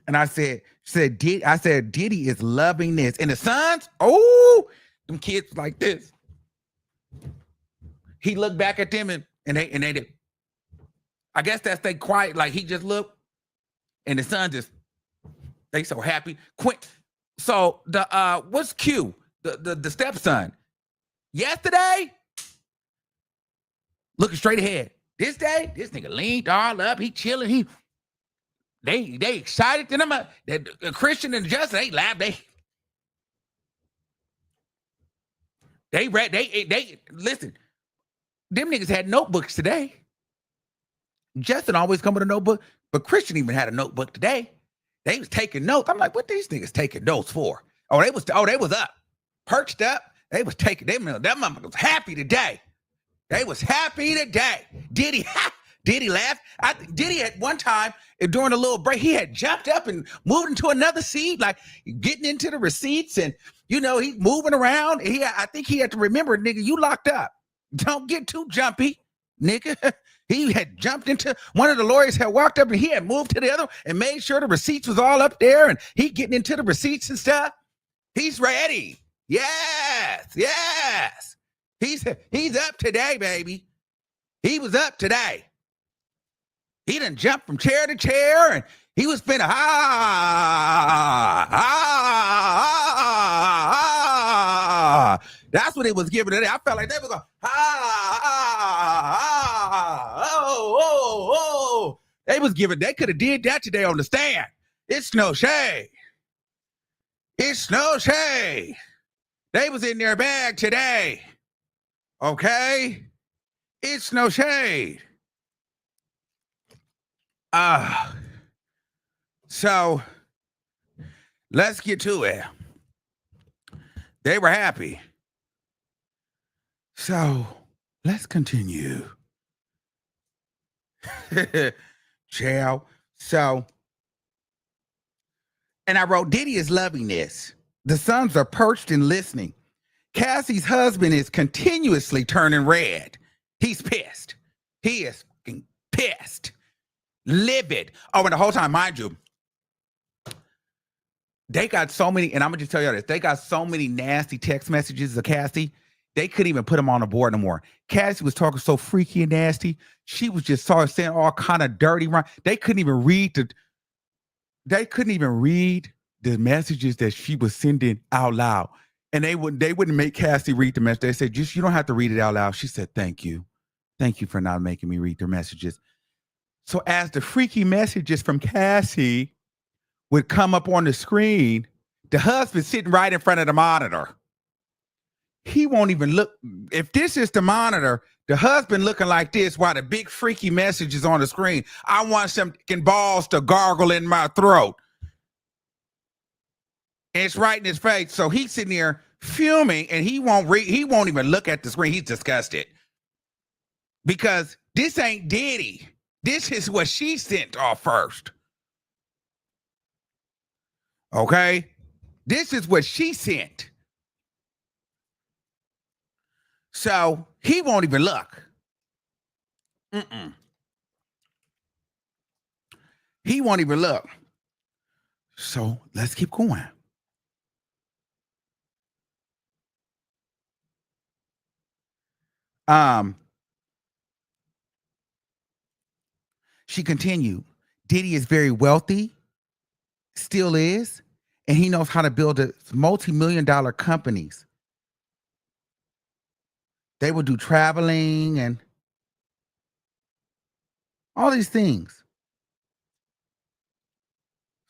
And I said, Diddy is loving this. And the sons, oh, them kids like this. He looked back at them and they did. I guess that's they quiet. Like he just looked, and the son just, they so happy. So the what's Q? The stepson. Yesterday, looking straight ahead. This day, this nigga leaned all up. He chilling. They excited. Then the Christian and Justin, they laugh. They read. They listen. Them niggas had notebooks today. Justin always come with a notebook, but Christian even had a notebook today. They was taking notes. I'm like, what these niggas taking notes for? They was up, perched up. They was taking, that mama was happy today. They was happy today. Diddy laughed. Diddy at one time during a little break, he had jumped up and moved into another seat, like getting into the receipts, and he's moving around. I think he had to remember, nigga, you locked up. Don't get too jumpy, nigga. He had jumped into one of the lawyers, had walked up, and he had moved to the other and made sure the receipts was all up there, and he getting into the receipts and stuff. He's ready. Yes. He's up today, baby. He was up today. He done jumped from chair to chair, and he was finna That's what it was giving today. I felt like they were going They was giving. They could have did that today on the stand. It's no shade. It's no shade. They was in their bag today. Okay? It's no shade. So let's get to it. They were happy. So let's continue. Child. So, and I wrote, Diddy is loving this. The sons are perched and listening. Cassie's husband is continuously turning red. He's pissed. He is fucking pissed. Livid. Oh, and the whole time, mind you, they got so many, and I'm going to just tell you this, they got so many nasty text messages of Cassie, they couldn't even put them on the board no more. Cassie was talking so freaky and nasty. She was just saying all kind of dirty rhyme. They couldn't even read the messages that she was sending out loud. And they wouldn't make Cassie read the message. They said, you don't have to read it out loud. She said, thank you. Thank you for not making me read their messages. So as the freaky messages from Cassie would come up on the screen, the husband sitting right in front of the monitor. He won't even look. If this is the monitor, the husband looking like this while the big freaky message is on the screen. I want some balls to gargle in my throat. And it's right in his face. So he's sitting there fuming, and he won't even look at the screen. He's disgusted. Because this ain't Diddy. This is what she sent off first. Okay? This is what she sent. So he won't even look. He won't even look. So let's keep going. She continued, Diddy is very wealthy, still is, and he knows how to build multi-million-dollar companies. They will do traveling and all these things.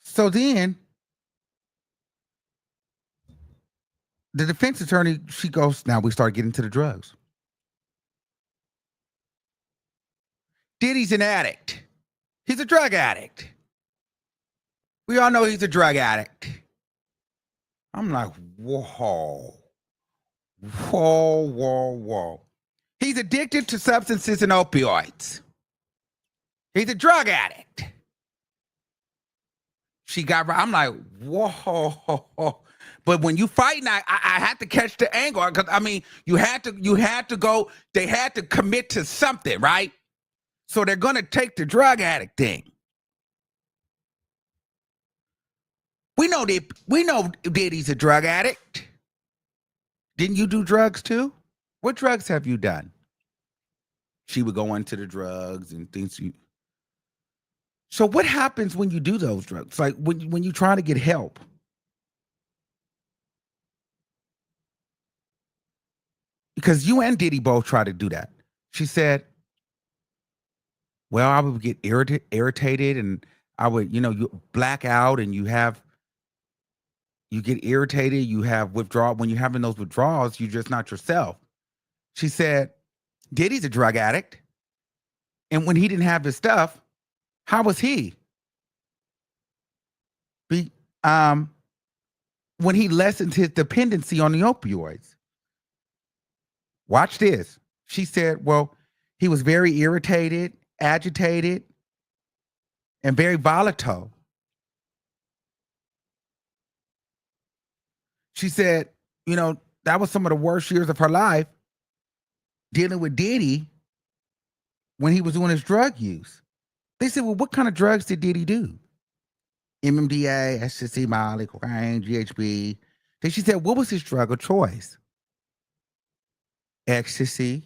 So then the defense attorney, she goes, now we start getting to the drugs. Diddy's an addict. He's a drug addict. We all know he's a drug addict. I'm like, whoa. He's addicted to substances and opioids. He's a drug addict. I'm like, whoa. But when you fighting, I had to catch the angle, because I mean, you had to go, they had to commit to something, right? So they're gonna take the drug addict thing. We know Diddy's a drug addict. Didn't you do drugs too? What drugs have you done? She would go into the drugs and things. So what happens when you do those drugs? Like when you try to get help? Because you and Diddy both try to do that. She said, well, I would get irritated, and I would, you black out, and you get irritated, you have withdrawal. When you're having those withdrawals, you're just not yourself. She said, Diddy's a drug addict. And when he didn't have his stuff, how was he? Be, um, when he lessened his dependency on the opioids. Watch this. She said, well, he was very irritated, agitated, and very volatile. She said, that was some of the worst years of her life dealing with Diddy when he was doing his drug use. They said, well, what kind of drugs did Diddy do? MMDA, ecstasy, Molly, cocaine, GHB. Then she said, what was his drug of choice? Ecstasy,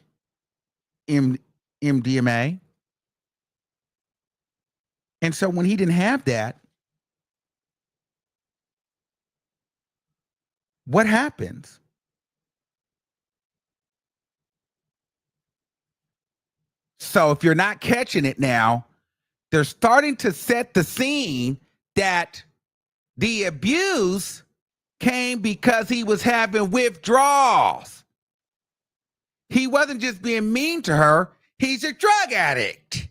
MDMA. And so when he didn't have that, what happens? So if you're not catching it now, they're starting to set the scene that the abuse came because he was having withdrawals. He wasn't just being mean to her. He's a drug addict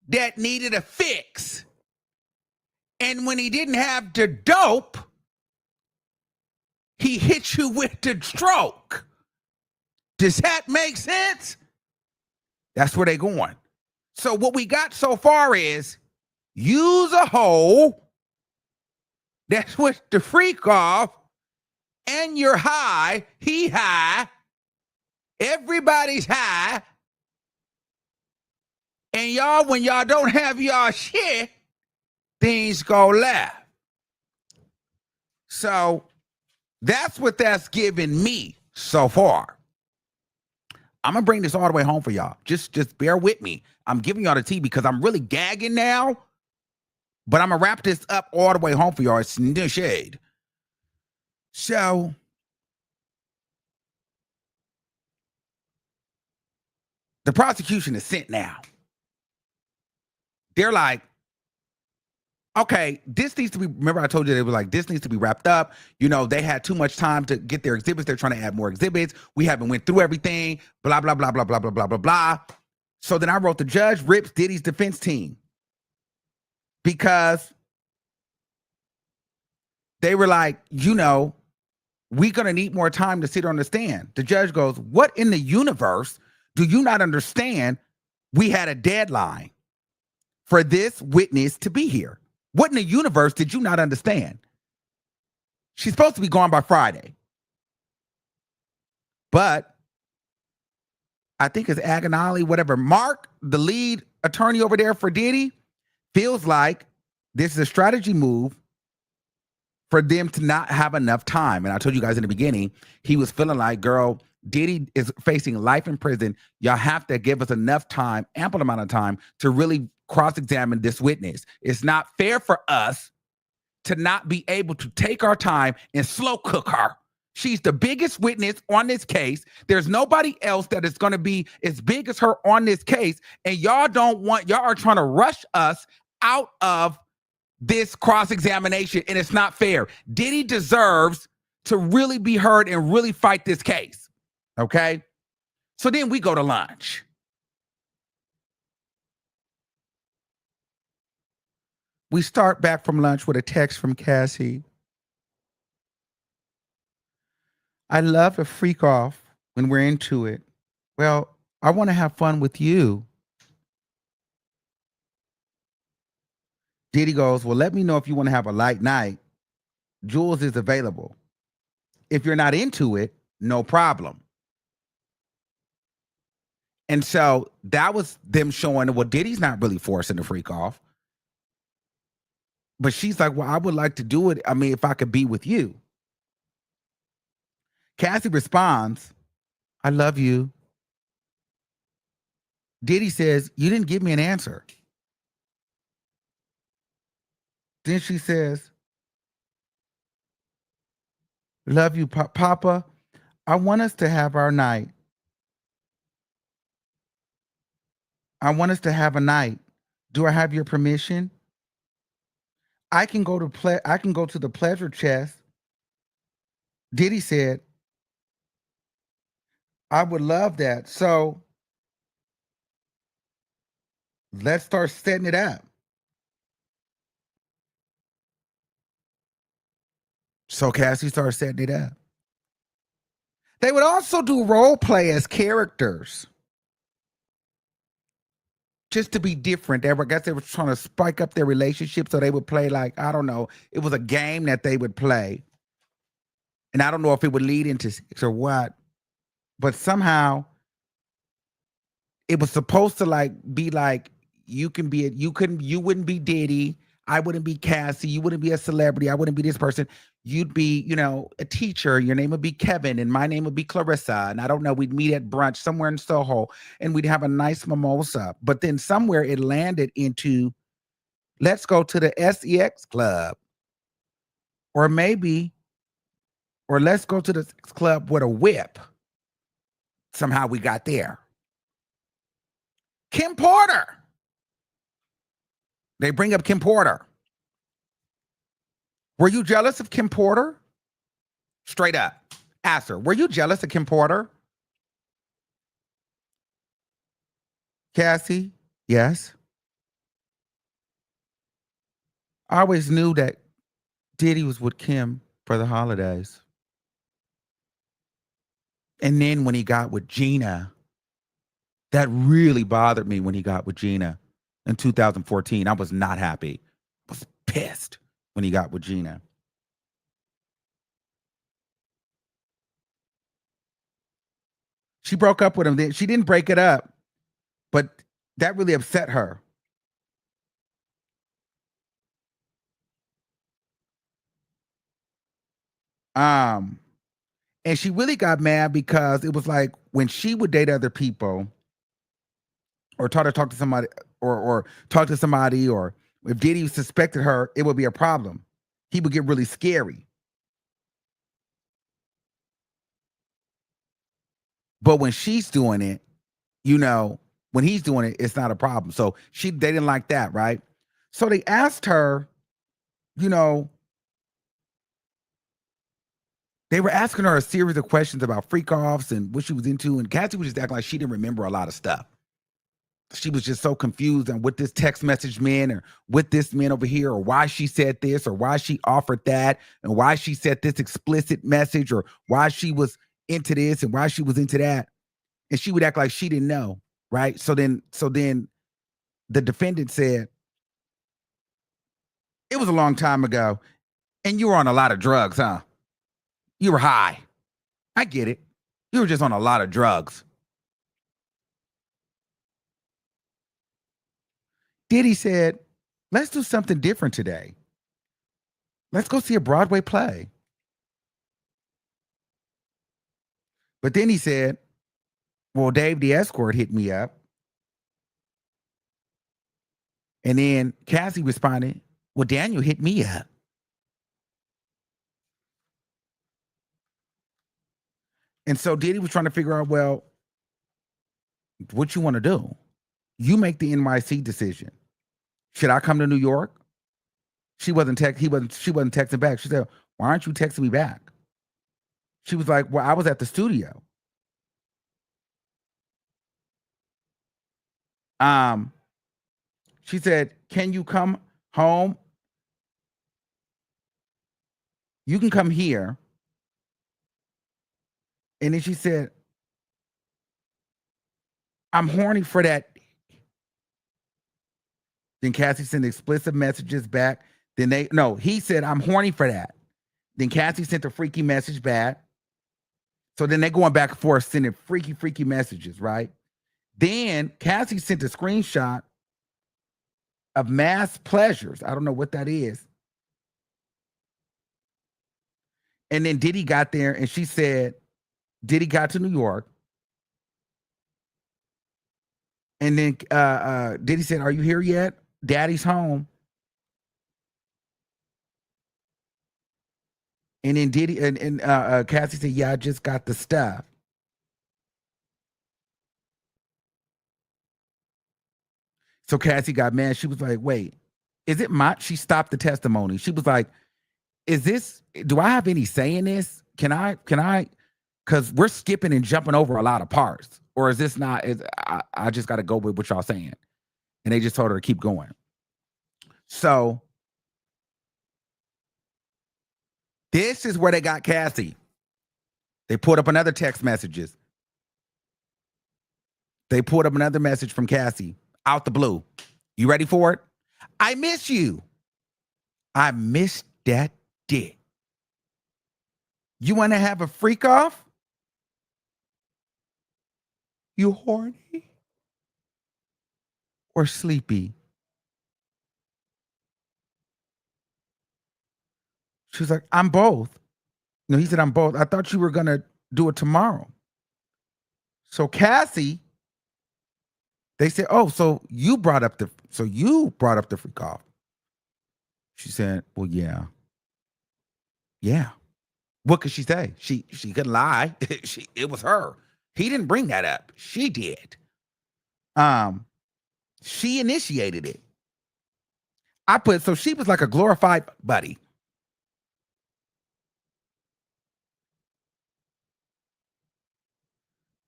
that needed a fix. And when he didn't have the dope, he hit you with the stroke. Does that make sense? That's where they're going. So what we got so far is use a hoe that's with the freak off and you're high, he high, everybody's high, and y'all, when y'all don't have y'all shit, things go left. So that's what that's giving me so far. I'm gonna bring this all the way home for y'all. Just bear with me. I'm giving y'all the tea because I'm really gagging now, but I'm gonna wrap this up all the way home for y'all. It's no shade. So the prosecution is sent now. They're like, okay, this needs to be, remember I told you they were like, this needs to be wrapped up. They had too much time to get their exhibits. They're trying to add more exhibits. We haven't went through everything, blah, blah, blah, blah, blah, blah, blah, blah, blah. So then I wrote the judge rips Diddy's defense team because they were like, we're going to need more time to sit on the stand. The judge goes, what in the universe do you not understand? We had a deadline for this witness to be here. What in the universe did you not understand? She's supposed to be gone by Friday. But I think it's Agonali, whatever. Mark, the lead attorney over there for Diddy, feels like this is a strategy move for them to not have enough time. And I told you guys in the beginning, he was feeling like, girl, Diddy is facing life in prison. Y'all have to give us enough time, ample amount of time, to really cross-examine this witness. It's not fair for us to not be able to take our time and slow cook her. She's the biggest witness on this case. There's nobody else that is going to be as big as her on this case. And y'all are trying to rush us out of this cross-examination, and it's not fair. Diddy deserves to really be heard and really fight this case. Okay? So then we go to lunch. We start back from lunch with a text from Cassie. I love a freak off when we're into it. Well, I want to have fun with you. Diddy goes, well, let me know if you want to have a light night. Jules is available. If you're not into it, no problem. And so that was them showing, well, Diddy's not really forcing the freak off. But she's like, well, I would like to do it. I mean, if I could be with you. Cassie responds, I love you. Diddy says, you didn't give me an answer. Then she says, love you, Papa. I want us to have our night. I want us to have a night. Do I have your permission? I can go to the pleasure chest. Diddy said, I would love that. So let's start setting it up. So Cassie started setting it up. They would also do role play as characters. Just to be different. I guess they were trying to spike up their relationship, so they would play like, I don't know, it was a game that they would play. And I don't know if it would lead into sex or what, but somehow it was supposed to like be like you wouldn't be Diddy, I wouldn't be Cassie, you wouldn't be a celebrity, I wouldn't be this person. You'd be, a teacher. Your name would be Kevin, and my name would be Clarissa. And I don't know, we'd meet at brunch somewhere in Soho, and we'd have a nice mimosa. But then somewhere it landed into, let's go to the SEX club, or let's go to the sex club with a whip. Somehow we got there. Kim Porter. They bring up Kim Porter. Were you jealous of Kim Porter? Straight up. Ask her, were you jealous of Kim Porter? Cassie, yes. I always knew that Diddy was with Kim for the holidays. And then when he got with Gina, that really bothered me when he got with Gina in 2014. I was not happy. I was pissed when he got with Gina. She broke up with him. She didn't break it up, but that really upset her. And she really got mad because it was like when she would date other people or try to talk to somebody or talk to somebody, or if Diddy suspected her, it would be a problem. He would get really scary. But when she's doing it, when he's doing it, it's not a problem. So they didn't like that, right? So they asked her, they were asking her a series of questions about freak offs and what she was into, and Cassie was just acting like she didn't remember a lot of stuff. She was just so confused on what this text message meant, or what this meant over here, or why she said this, or why she offered that, and why she said this explicit message, or why she was into this and why she was into that. And she would act like she didn't know, right? So then the defendant said, it was a long time ago, and you were on a lot of drugs, huh? You were high. I get it. You were just on a lot of drugs. Diddy said, let's do something different today. Let's go see a Broadway play. But then he said, well, Dave the escort hit me up. And then Cassie responded, well, Daniel hit me up. And so Diddy was trying to figure out, well, what you want to do? You make the NYC decision. Should I come to New York? She wasn't texting back. She said, why aren't you texting me back? She was like, well, I was at the studio. She said, can you come home? You can come here. And then she said, I'm horny for that. Then Cassie sent explicit messages back. He said, I'm horny for that. Then Cassie sent a freaky message back. So then they're going back and forth, sending freaky messages, right? Then Cassie sent a screenshot of mass pleasures. I don't know what that is. And then Diddy got there, and she said, Diddy got to New York. And then Diddy said, are you here yet? Daddy's home. And then Diddy and Cassie said, yeah, I just got the stuff. So Cassie got mad. She was like, wait, is it she stopped the testimony. She was like, do I have any say in this? Can I, because we're skipping and jumping over a lot of parts. Or is this not, I just got to go with what y'all saying. And they just told her to keep going. So This is where they got Cassie. They pulled up another text messages. They pulled up another message from Cassie out the blue. You ready for it? I miss you. I miss that dick. You want to have a freak off? You horny or sleepy? She was like, I'm both. No, he said, I'm both. I thought you were going to do it tomorrow. So Cassie, they said, oh, so you brought up the freak off. She said, well, yeah. Yeah. What could she say? She could lie. It was her. He didn't bring that up. She did. She initiated it. So she was like a glorified buddy.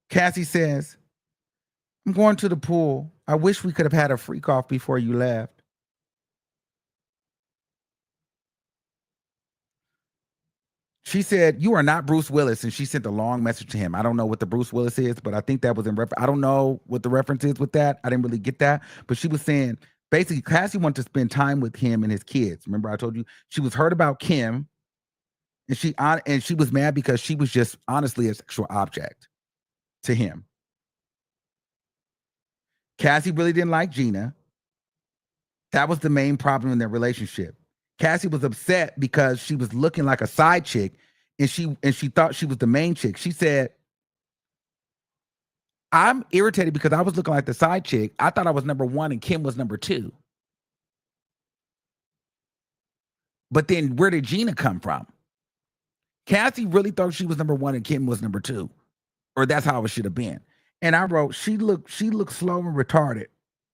Cassie says, I'm going to the pool. I wish we could have had a freak off before you left. She said, you are not Bruce Willis, and she sent a long message to him. I don't know what the Bruce Willis is, but I think that was in reference. I don't know what the reference is with that. I didn't really get that. But she was saying, basically, Cassie wanted to spend time with him and his kids. Remember I told you? She was hurt about Kim, and she was mad because she was just honestly a sexual object to him. Cassie really didn't like Gina. That was the main problem in their relationship. Cassie was upset because she was looking like a side chick, and she thought she was the main chick. She said, I'm irritated because I was looking like the side chick. I thought I was number one and Kim was number two. But then where did Gina come from? Cassie really thought she was number one and Kim was number two. Or that's how it should have been. And I wrote, she looked slow and retarded.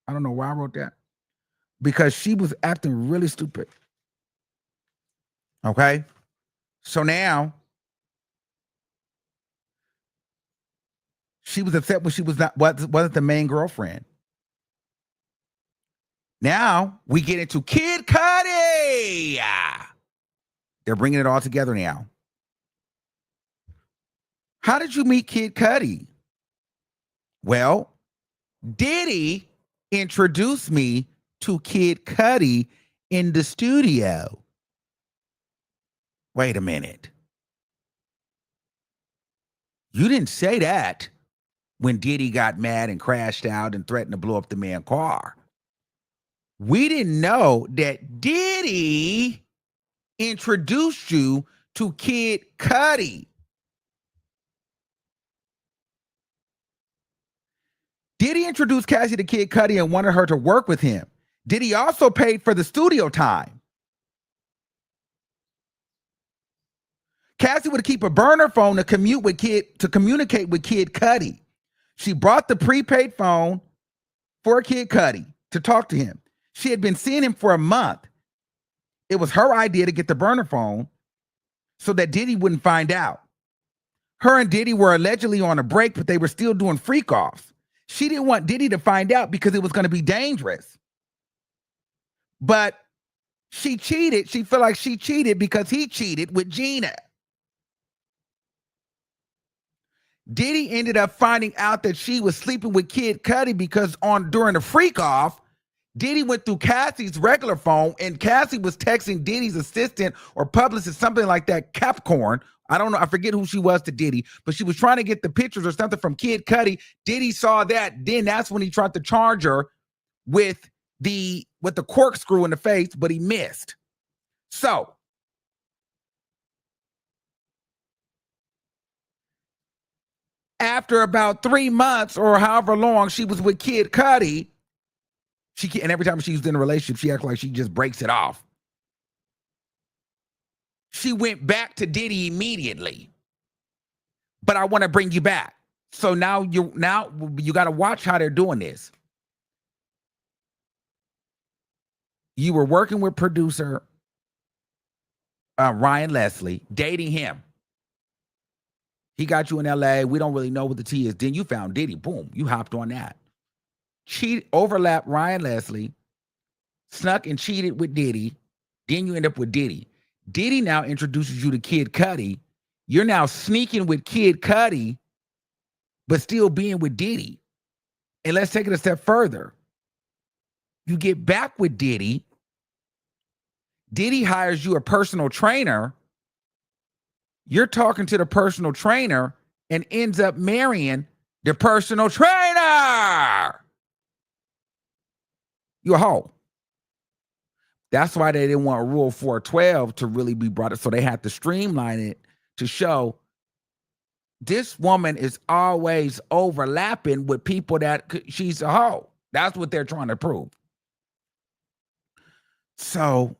I don't know why I wrote that. Because she was acting really stupid. Okay? So now, she was upset when she wasn't the main girlfriend. Now, we get into Kid Cudi. They're bringing it all together now. How did you meet Kid Cudi? Well, Diddy introduced me to Kid Cudi in the studio. Wait a minute. You didn't say that when Diddy got mad and crashed out and threatened to blow up the man's car. We didn't know that Diddy introduced you to Kid Cudi. Diddy introduced Cassie to Kid Cudi and wanted her to work with him. Diddy also paid for the studio time. Cassie would keep a burner phone to communicate with Kid Cudi. She brought the prepaid phone for Kid Cudi to talk to him. She had been seeing him for a month. It was her idea to get the burner phone so that Diddy wouldn't find out. Her and Diddy were allegedly on a break, but they were still doing freak offs. She didn't want Diddy to find out because it was going to be dangerous. But she cheated. She felt like she cheated because he cheated with Gina. Diddy ended up finding out that she was sleeping with Kid Cudi because during the freak off, Diddy went through Cassie's regular phone and Cassie was texting Diddy's assistant or publicist, something like that, Capricorn. I don't know. I forget who she was to Diddy, but she was trying to get the pictures or something from Kid Cudi. Diddy saw that. Then that's when he tried to charge her with the corkscrew in the face, but he missed. So after about 3 months or however long she was with Kid Cudi, and every time she's in a relationship, she acts like she just breaks it off. She went back to Diddy immediately. But I want to bring you back. So now you got to watch how they're doing this. You were working with producer Ryan Leslie, dating him. He got you in LA. We don't really know what the tea is. Then you found Diddy. Boom. You hopped on that. Overlapped Ryan Leslie, snuck and cheated with Diddy. Then you end up with Diddy. Diddy now introduces you to Kid Cudi. You're now sneaking with Kid Cudi, but still being with Diddy. And let's take it a step further. You get back with Diddy. Diddy hires you a personal trainer. You're talking to the personal trainer and ends up marrying the personal trainer. You a hoe. That's why they didn't want Rule 412 to really be brought up. So they had to streamline it to show this woman is always overlapping with people that she's a hoe. That's what they're trying to prove. So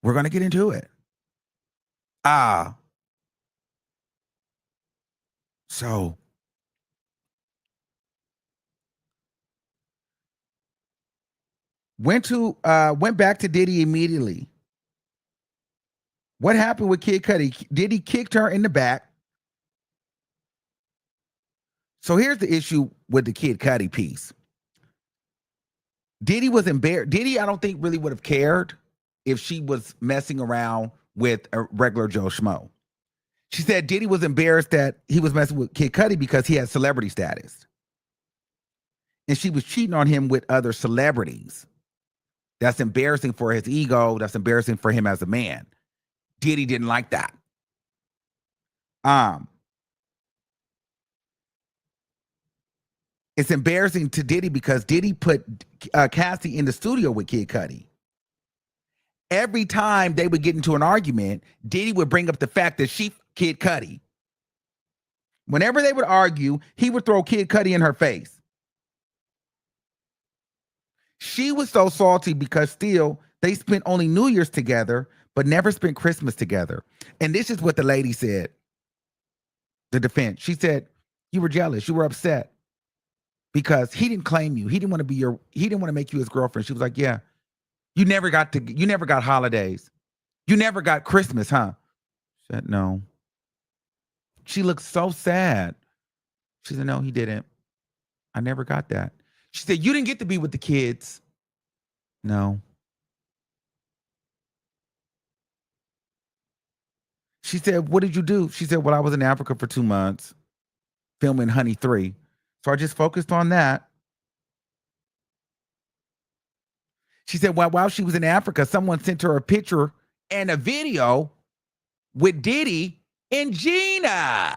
we're going to get into it. So went back to Diddy immediately. What happened with Kid Cudi? Diddy kicked her in the back. So here's the issue with the Kid Cudi piece. Diddy was embarrassed. Diddy, I don't think really would have cared if she was messing around with a regular Joe Schmo. She said Diddy was embarrassed that he was messing with Kid Cudi because he had celebrity status. And she was cheating on him with other celebrities. That's embarrassing for his ego. That's embarrassing for him as a man. Diddy didn't like that. It's embarrassing to Diddy because Diddy put Cassie in the studio with Kid Cudi. Every time they would get into an argument, Diddy would bring up the fact that she Kid Cudi. Whenever they would argue, he would throw Kid Cudi in her face. She was so salty because still they spent only New Year's together, but never spent Christmas together. And this is what the lady said, the defense. She said, you were jealous. You were upset because he didn't claim you. He didn't want to make you his girlfriend. She was like, yeah, you never got holidays. You never got Christmas, huh? She said, no. She looked so sad. She said, no, he didn't. I never got that. She said, you didn't get to be with the kids. No. She said, what did you do? She said, well, I was in Africa for 2 months filming Honey 3. So I just focused on that. She said, well, while she was in Africa, someone sent her a picture and a video with Diddy and Gina.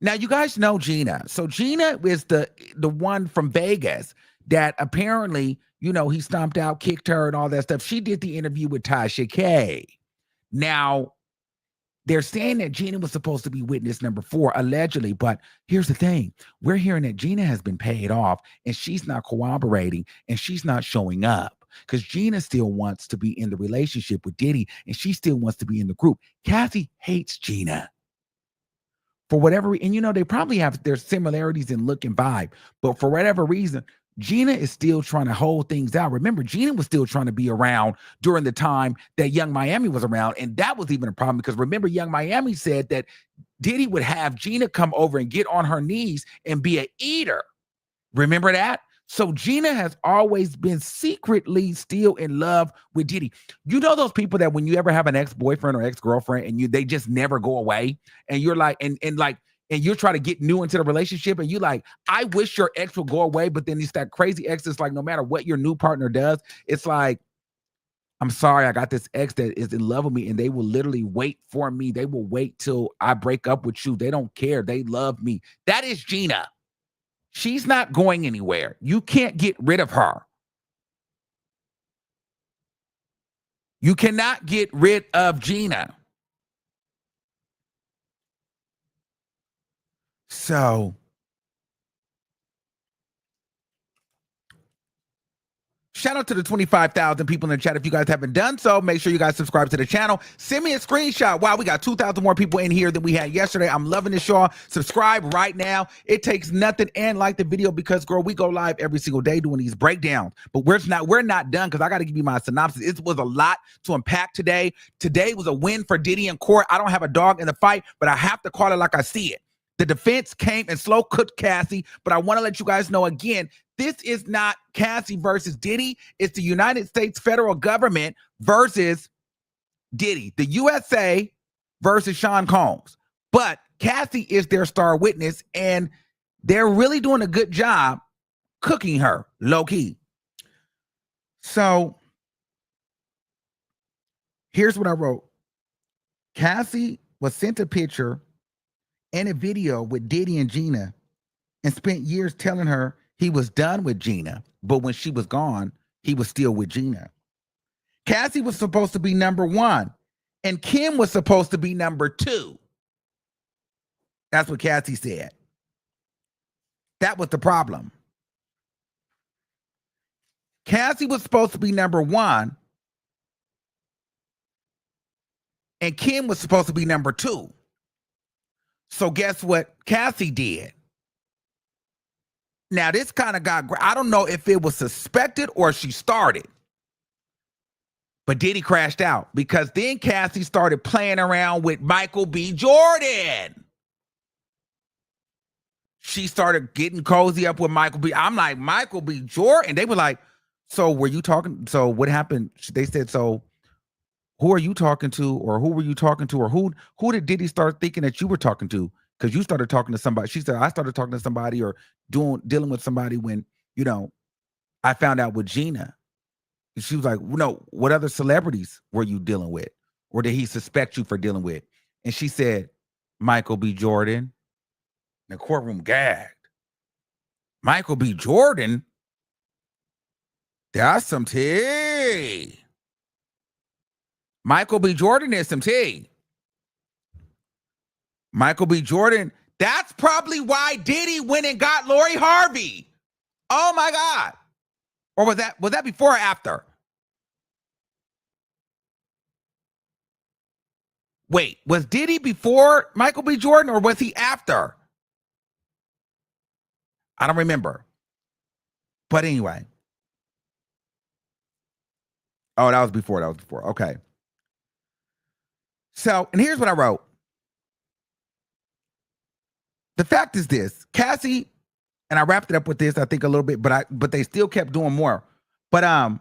Now, you guys know Gina. So Gina is the one from Vegas that apparently, he stomped out, kicked her and all that stuff. She did the interview with Tasha K. Now, they're saying that Gina was supposed to be witness number 4, allegedly. But here's the thing. We're hearing that Gina has been paid off and she's not cooperating and she's not showing up because Gina still wants to be in the relationship with Diddy and she still wants to be in the group. Cassie hates Gina. For whatever, and they probably have their similarities in look and vibe, but for whatever reason, Gina is still trying to hold things out. Remember, Gina was still trying to be around during the time that Young Miami was around, and that was even a problem because remember, Young Miami said that Diddy would have Gina come over and get on her knees and be an eater. Remember that? So Gina has always been secretly still in love with Diddy. You know those people that when you ever have an ex-boyfriend or ex-girlfriend and they just never go away, and you're like, and you're trying to get new into the relationship, and you like, I wish your ex would go away, but then it's that crazy ex that's like, no matter what your new partner does, it's like, I'm sorry, I got this ex that is in love with me, and they will literally wait for me. They will wait till I break up with you. They don't care. They love me. That is Gina. She's not going anywhere. You can't get rid of her. You cannot get rid of Gina. So, shout out to the 25,000 people in the chat. If you guys haven't done so, make sure you guys subscribe to the channel. Send me a screenshot. Wow, we got 2,000 more people in here than we had yesterday. I'm loving this, y'all. Subscribe right now. It takes nothing, and like the video because, girl, we go live every single day doing these breakdowns. But we're not done because I got to give you my synopsis. It was a lot to unpack today. Today was a win for Diddy in court. I don't have a dog in the fight, but I have to call it like I see it. The defense came and slow cooked Cassie, but I want to let you guys know again, this is not Cassie versus Diddy. It's the United States federal government versus Diddy, the USA versus Sean Combs. But Cassie is their star witness, and they're really doing a good job cooking her low key. So here's what I wrote. Cassie was sent a picture and a video with Diddy and Gina and spent years telling her he was done with Gina. But when she was gone, he was still with Gina. Cassie was supposed to be number 1, and Kim was supposed to be number 2. That's what Cassie said. That was the problem. Cassie was supposed to be number 1, and Kim was supposed to be number 2. So guess what Cassie did? Now, this kind of I don't know if it was suspected or she started. But Diddy crashed out because then Cassie started playing around with Michael B. Jordan. She started getting cozy up with Michael B. I'm like, Michael B. Jordan? They were like, so were you talking? So what happened? They said, so who are you talking to? Or who were you talking to? Or who did Diddy start thinking that you were talking to? Because you started talking to somebody. She said, I started talking to somebody or dealing with somebody when, I found out with Gina. And she was like, no, what other celebrities were you dealing with? Or did he suspect you for dealing with? And she said, Michael B. Jordan. The courtroom gagged. Michael B. Jordan? That's some tea. Michael B. Jordan is some tea. Michael B. Jordan, that's probably why Diddy went and got Lori Harvey. Oh my God. Or was that before or after? Wait, was Diddy before Michael B. Jordan or was he after? I don't remember. But anyway. Oh, that was before. Okay. So, and here's what I wrote. The fact is this, Cassie, and I wrapped it up with this, I think a little bit, but they still kept doing more. But I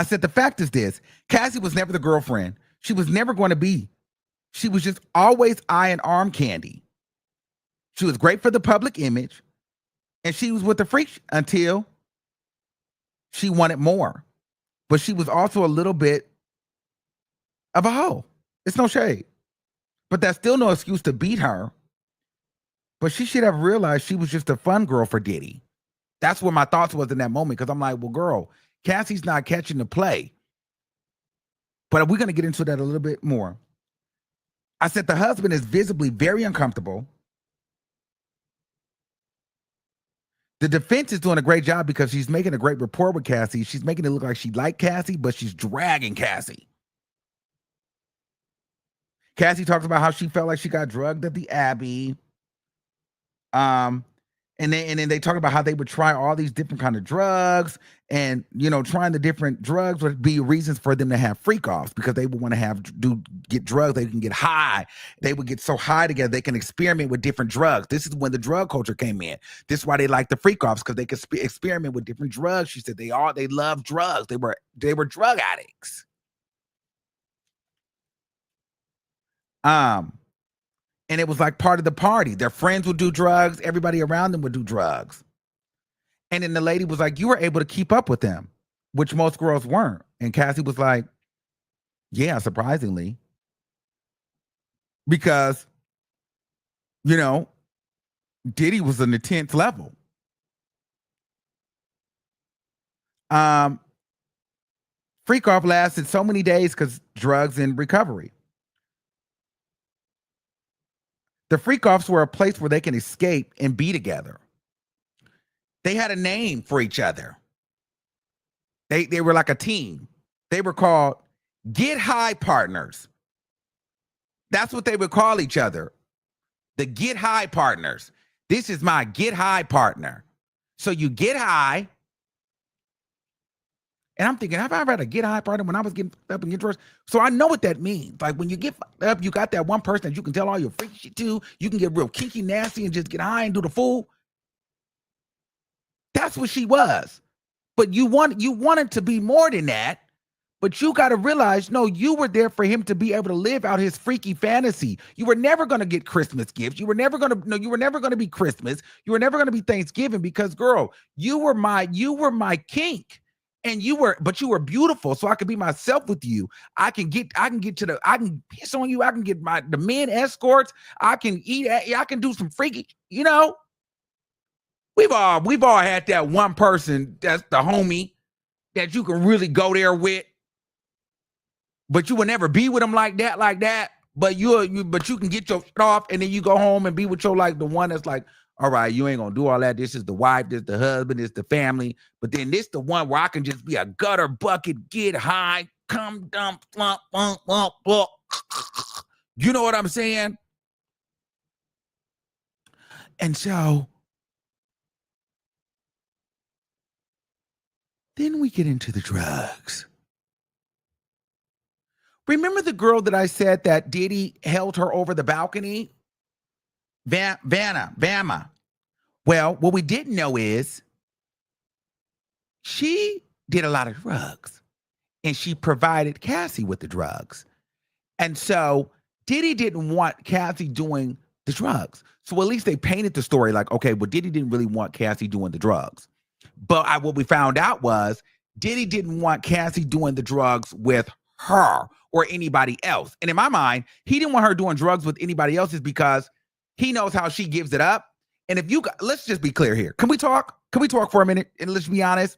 said the fact is this, Cassie was never the girlfriend. She was never going to be. She was just always eye and arm candy. She was great for the public image, and she was with the freak until she wanted more. But she was also a little bit of a hoe. It's no shade. But that's still no excuse to beat her. But she should have realized she was just a fun girl for Diddy. That's what my thoughts was in that moment, because I'm like, well, girl, Cassie's not catching the play. But we're going to get into that a little bit more. I said the husband is visibly very uncomfortable. The defense is doing a great job because she's making a great rapport with Cassie. She's making it look like she liked Cassie, but she's dragging Cassie. Cassie talks about how she felt like she got drugged at the Abbey. And then they talk about how they would try all these different kind of drugs, and trying the different drugs would be reasons for them to have freak offs, because they would want to get drugs. They can get high. They would get so high together they can experiment with different drugs. This is when the drug culture came in. This is why they like the freak offs, because they could experiment with different drugs. She said they love drugs. They were drug addicts. And it was like part of the party. Their friends would do drugs. Everybody around them would do drugs. And then the lady was like, you were able to keep up with them, which most girls weren't. And Cassie was like, yeah, surprisingly. Because, Diddy was an intense level. Freak off lasted so many days because drugs and recovery. The freak offs were a place where they can escape and be together. They had a name for each other. They were like a team. They were called Get High Partners. That's what they would call each other. The Get High Partners. This is my Get High partner. So you get high. And I'm thinking, have I ever had a get high partner when I was getting up and getting dressed? So I know what that means. Like when you get up, you got that one person that you can tell all your freaky shit to. You can get real kinky, nasty, and just get high and do the fool. That's what she was. But you wanted to be more than that. But you got to realize, no, you were there for him to be able to live out his freaky fantasy. You were never going to get Christmas gifts. You were never going to, no, you were never going to be Christmas. You were never going to be Thanksgiving because, girl, you were my kink. And but you were beautiful, so I could be myself with you. I can piss on you. I can get the men escorts. I can eat. I can do some freaky, We've all had that one person that's the homie that you can really go there with, but you will never be with them like that. But you can get your shit off and then you go home and be with your the one that's like, all right, you ain't gonna do all that. This is the wife, this is the husband, this is the family. But then this the one where I can just be a gutter bucket, get high, come dump, flump, flump, flump, flump. You know what I'm saying? And so then we get into the drugs. Remember the girl that I said that Diddy held her over the balcony? Bama. Well, what we didn't know is she did a lot of drugs and she provided Cassie with the drugs. And so Diddy didn't want Cassie doing the drugs. So at least they painted the story like, okay, well, Diddy didn't really want Cassie doing the drugs. But what we found out was Diddy didn't want Cassie doing the drugs with her or anybody else. And in my mind, he didn't want her doing drugs with anybody else is because he knows how she gives it up. And let's just be clear here. Can we talk? Can we talk for a minute? And let's be honest.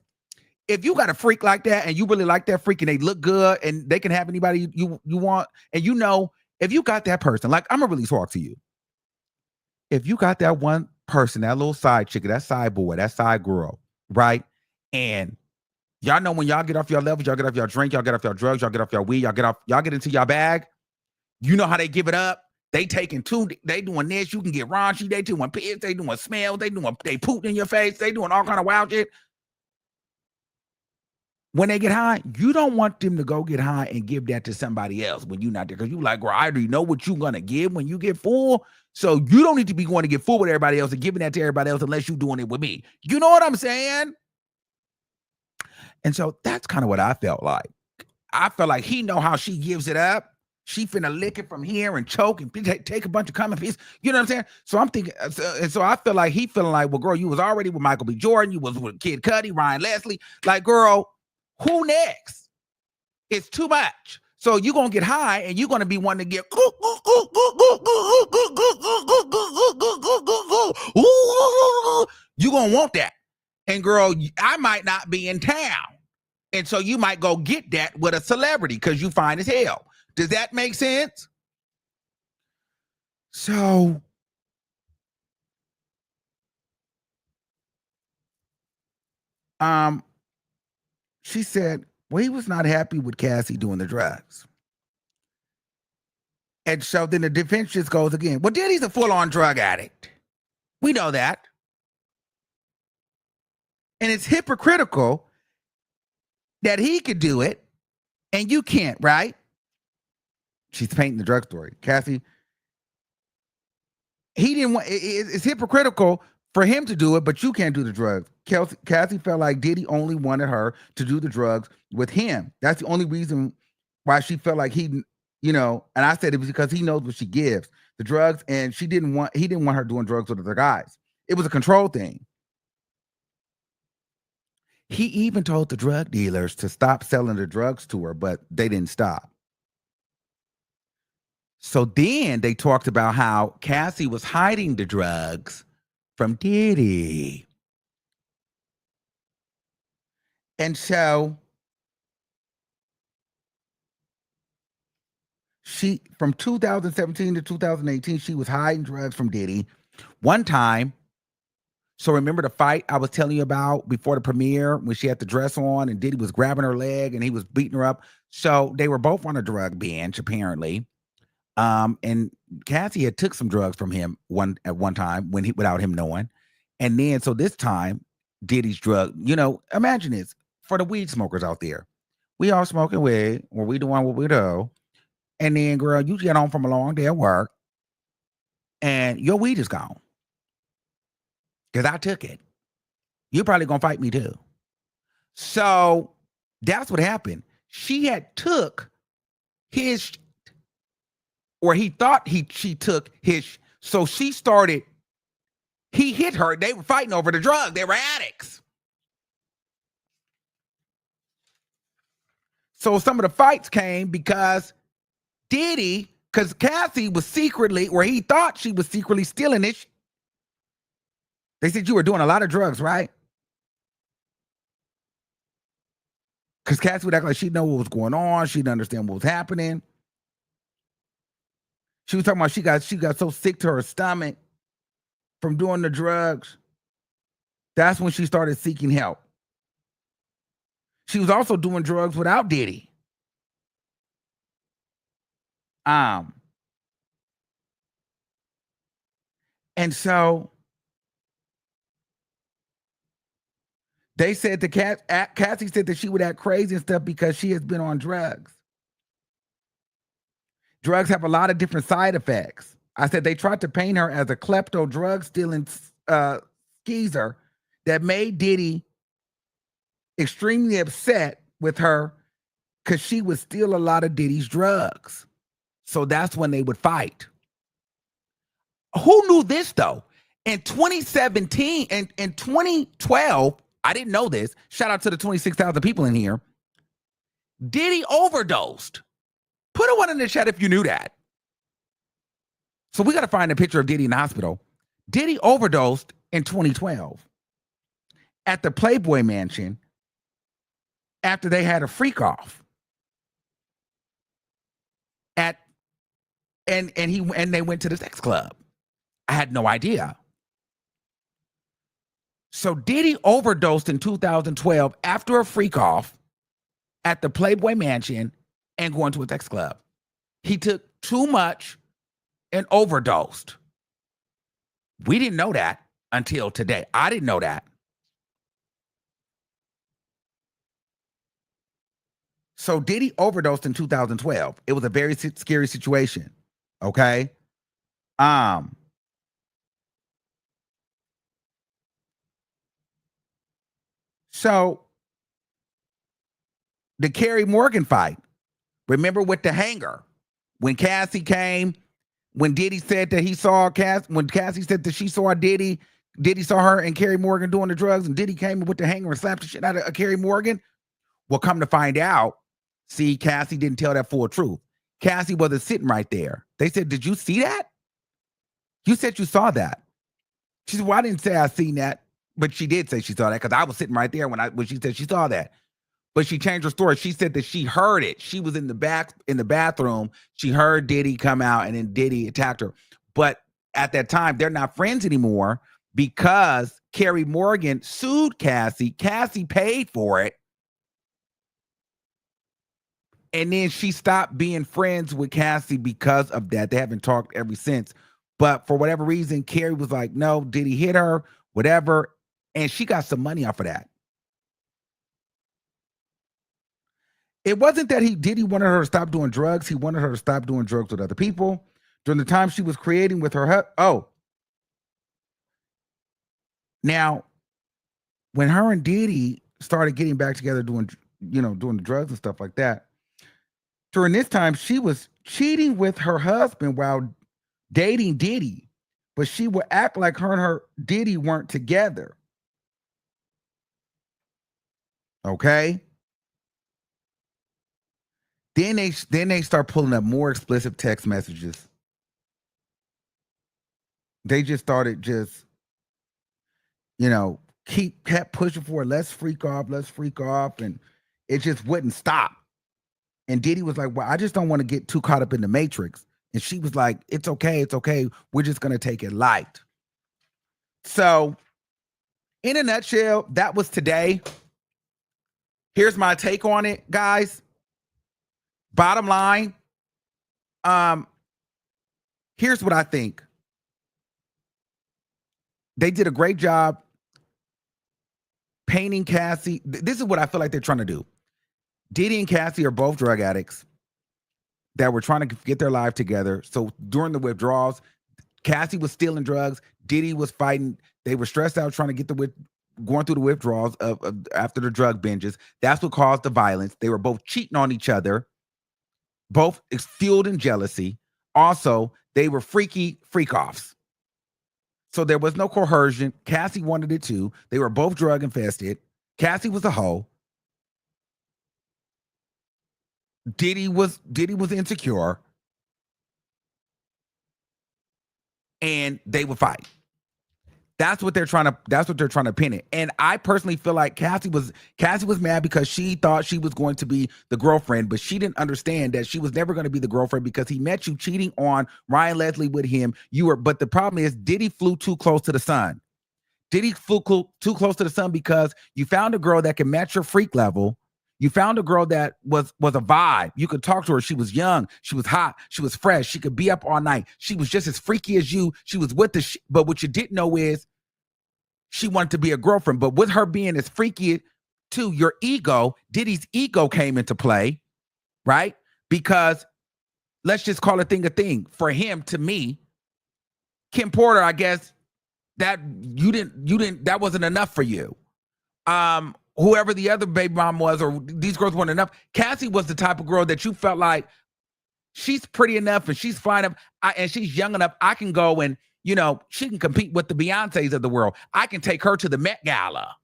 If you got a freak like that and you really like that freak and they look good and they can have anybody you want, and if you got that person, like I'm gonna really talk to you. If you got that one person, that little side chick, that side boy, that side girl, right? And y'all know when y'all get off your levels, y'all get off your drink, y'all get off your drugs, y'all get off your weed, y'all get into your bag. You know how they give it up. They taking they doing this. You can get raunchy. They doing piss. They doing smells. They pooping in your face. They doing all kind of wild shit. When they get high, you don't want them to go get high and give that to somebody else when you're not there. Because you like, well, I already know what you're going to give when you get full. So you don't need to be going to get full with everybody else and giving that to everybody else unless you're doing it with me. You know what I'm saying? And so that's kind of what I felt like. I felt like he know how she gives it up. She finna lick it from here and choke and take a bunch of common pieces. You know what I'm saying? So I'm thinking, and so I feel like he feeling like, well, girl, you was already with Michael B. Jordan. You was with Kid Cudi, Ryan Leslie. Like, girl, who next? It's too much. So you're going to get high and you're going to be wanting to get, you're going to want that. And girl, I might not be in town. And so you might go get that with a celebrity because you fine as hell. Does that make sense? So she said, well, he was not happy with Cassie doing the drugs. And so then the defense just goes again. Well, Diddy's a full-on drug addict. We know that. And it's hypocritical that he could do it and you can't, right? She's painting the drug story. Cassie, he didn't want, it's hypocritical for him to do it, but you can't do the drugs. Cassie felt like Diddy only wanted her to do the drugs with him. That's the only reason why she felt like he, and I said it was because he knows what she gives, the drugs, and he didn't want her doing drugs with other guys. It was a control thing. He even told the drug dealers to stop selling the drugs to her, but they didn't stop. So then they talked about how Cassie was hiding the drugs from Diddy. And so from 2017 to 2018, she was hiding drugs from Diddy. One time, so remember the fight I was telling you about before the premiere when she had the dress on and Diddy was grabbing her leg and he was beating her up? So they were both on a drug binge, apparently. And Cassie had took some drugs from him at one time without him knowing. And then, so this time, Diddy's drug, imagine this for the weed smokers out there. We all smoking weed, or we doing what we do. And then, girl, you get home from a long day at work and your weed is gone. Because I took it. You're probably going to fight me too. So that's what happened. she had took his, or he thought she took his. So she started. He hit her. They were fighting over the drug. They were addicts. So some of the fights came because Diddy, because Cassie was secretly, or he thought she was secretly stealing it. They said, you were doing a lot of drugs, right? Because Cassie would act like she'd know what was going on. She'd understand what was happening. She was talking about she got so sick to her stomach from doing the drugs. That's when she started seeking help. She was also doing drugs without Diddy. And so they said to Cassie said that she would act crazy and stuff because she has been on drugs. Drugs have a lot of different side effects. I said they tried to paint her as a klepto drug stealing skeezer that made Diddy extremely upset with her because she would steal a lot of Diddy's drugs. So that's when they would fight. Who knew this though? In 2017 and in 2012, I didn't know this. Shout out to the 26,000 people in here. Diddy overdosed. Put a one in the chat if you knew that. So we got to find a picture of Diddy in the hospital. Diddy overdosed in 2012 at the Playboy Mansion after they had a freak off. And they went to the sex club. I had no idea. So Diddy overdosed in 2012 after a freak off at the Playboy Mansion and going to a sex club. He took too much and overdosed. We didn't know that until today. I didn't know that. So Diddy overdosed in 2012. It was a very scary situation. Okay. So the Kerry Morgan fight, remember with the hanger, when Cassie came, when Diddy said that he saw Cassie, when Cassie said that she saw Diddy saw her and Kerry Morgan doing the drugs, and Diddy came with the hanger and slapped the shit out of Kerry Morgan. Well, come to find out, see, Cassie didn't tell that full truth. Cassie wasn't sitting right there. They said, did you see that? You said you saw that. She said, well, I didn't say I seen that, but she did say she saw that because I was sitting right there when she said she saw that. But she changed her story. She said that she heard it. She was in the bathroom. She heard Diddy come out and then Diddy attacked her. But at that time, they're not friends anymore because Kerry Morgan sued Cassie. Cassie paid for it. And then she stopped being friends with Cassie because of that. They haven't talked ever since. But for whatever reason, Kerry was like, no, Diddy hit her, whatever. And she got some money off of that. It wasn't that Diddy wanted her to stop doing drugs. He wanted her to stop doing drugs with other people. During the time she was creating with her, now, when her and Diddy started getting back together doing the drugs and stuff like that, during this time, she was cheating with her husband while dating Diddy, but she would act like her and her Diddy weren't together. Okay? Then they start pulling up more explicit text messages. They just started kept pushing for it. Let's freak off, and it just wouldn't stop. And Diddy was like, well, I just don't want to get too caught up in the matrix. And she was like, it's okay. We're just going to take it light. So, in a nutshell, that was today. Here's my take on it, guys. Bottom line, here's what I think. They did a great job painting Cassie. This is what I feel like they're trying to do. Diddy and Cassie are both drug addicts that were trying to get their life together. So during the withdrawals, Cassie was stealing drugs. Diddy was fighting. They were stressed out trying to get going through the withdrawals of after the drug binges. That's what caused the violence. They were both cheating on each other, both fueled in jealousy. Also, they were freaky freak-offs. So there was no coercion. Cassie wanted it too. They were both drug infested. Cassie was a hoe. Diddy was insecure, and they would fight. That's what they're trying to pin it. And I personally feel like Cassie was mad because she thought she was going to be the girlfriend, but she didn't understand that she was never going to be the girlfriend because he met you cheating on Ryan Leslie with him. But the problem is Diddy flew too close to the sun. Diddy flew too close to the sun because you found a girl that can match your freak level. You found a girl that was a vibe. You could talk to her. She was young. She was hot. She was fresh. She could be up all night. She was just as freaky as you. She was with the but what you didn't know is she wanted to be a girlfriend. But with her being as freaky too, your ego, Diddy's ego came into play, right? Because let's just call a thing. For him, to me, Kim Porter, I guess that that wasn't enough for you. Whoever the other baby mom was, or these girls weren't enough. Cassie was the type of girl that you felt like she's pretty enough and she's fine enough and she's young enough. I can go and, she can compete with the Beyoncés of the world. I can take her to the Met Gala.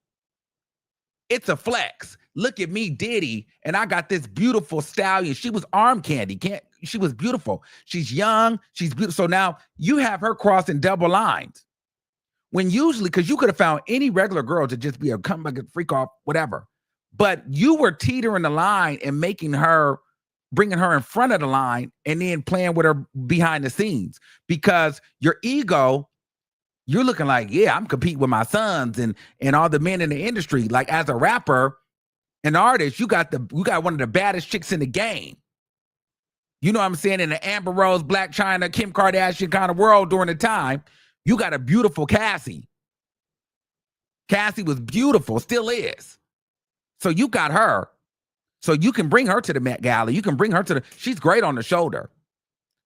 It's a flex. Look at me, Diddy, and I got this beautiful stallion. She was arm candy. She was beautiful. She's young. She's beautiful. So now you have her crossing double lines. When usually, because you could have found any regular girl to just be a come back and freak off, whatever. But you were teetering the line and bringing her in front of the line and then playing with her behind the scenes. Because your ego, you're looking like, yeah, I'm competing with my sons and all the men in the industry. Like as a rapper, an artist, you got one of the baddest chicks in the game. You know what I'm saying? In the Amber Rose, Black China, Kim Kardashian kind of world during the time. You got a beautiful Cassie. Cassie was beautiful, still is. So you got her. So you can bring her to the Met Gala. You can bring her she's great on the shoulder.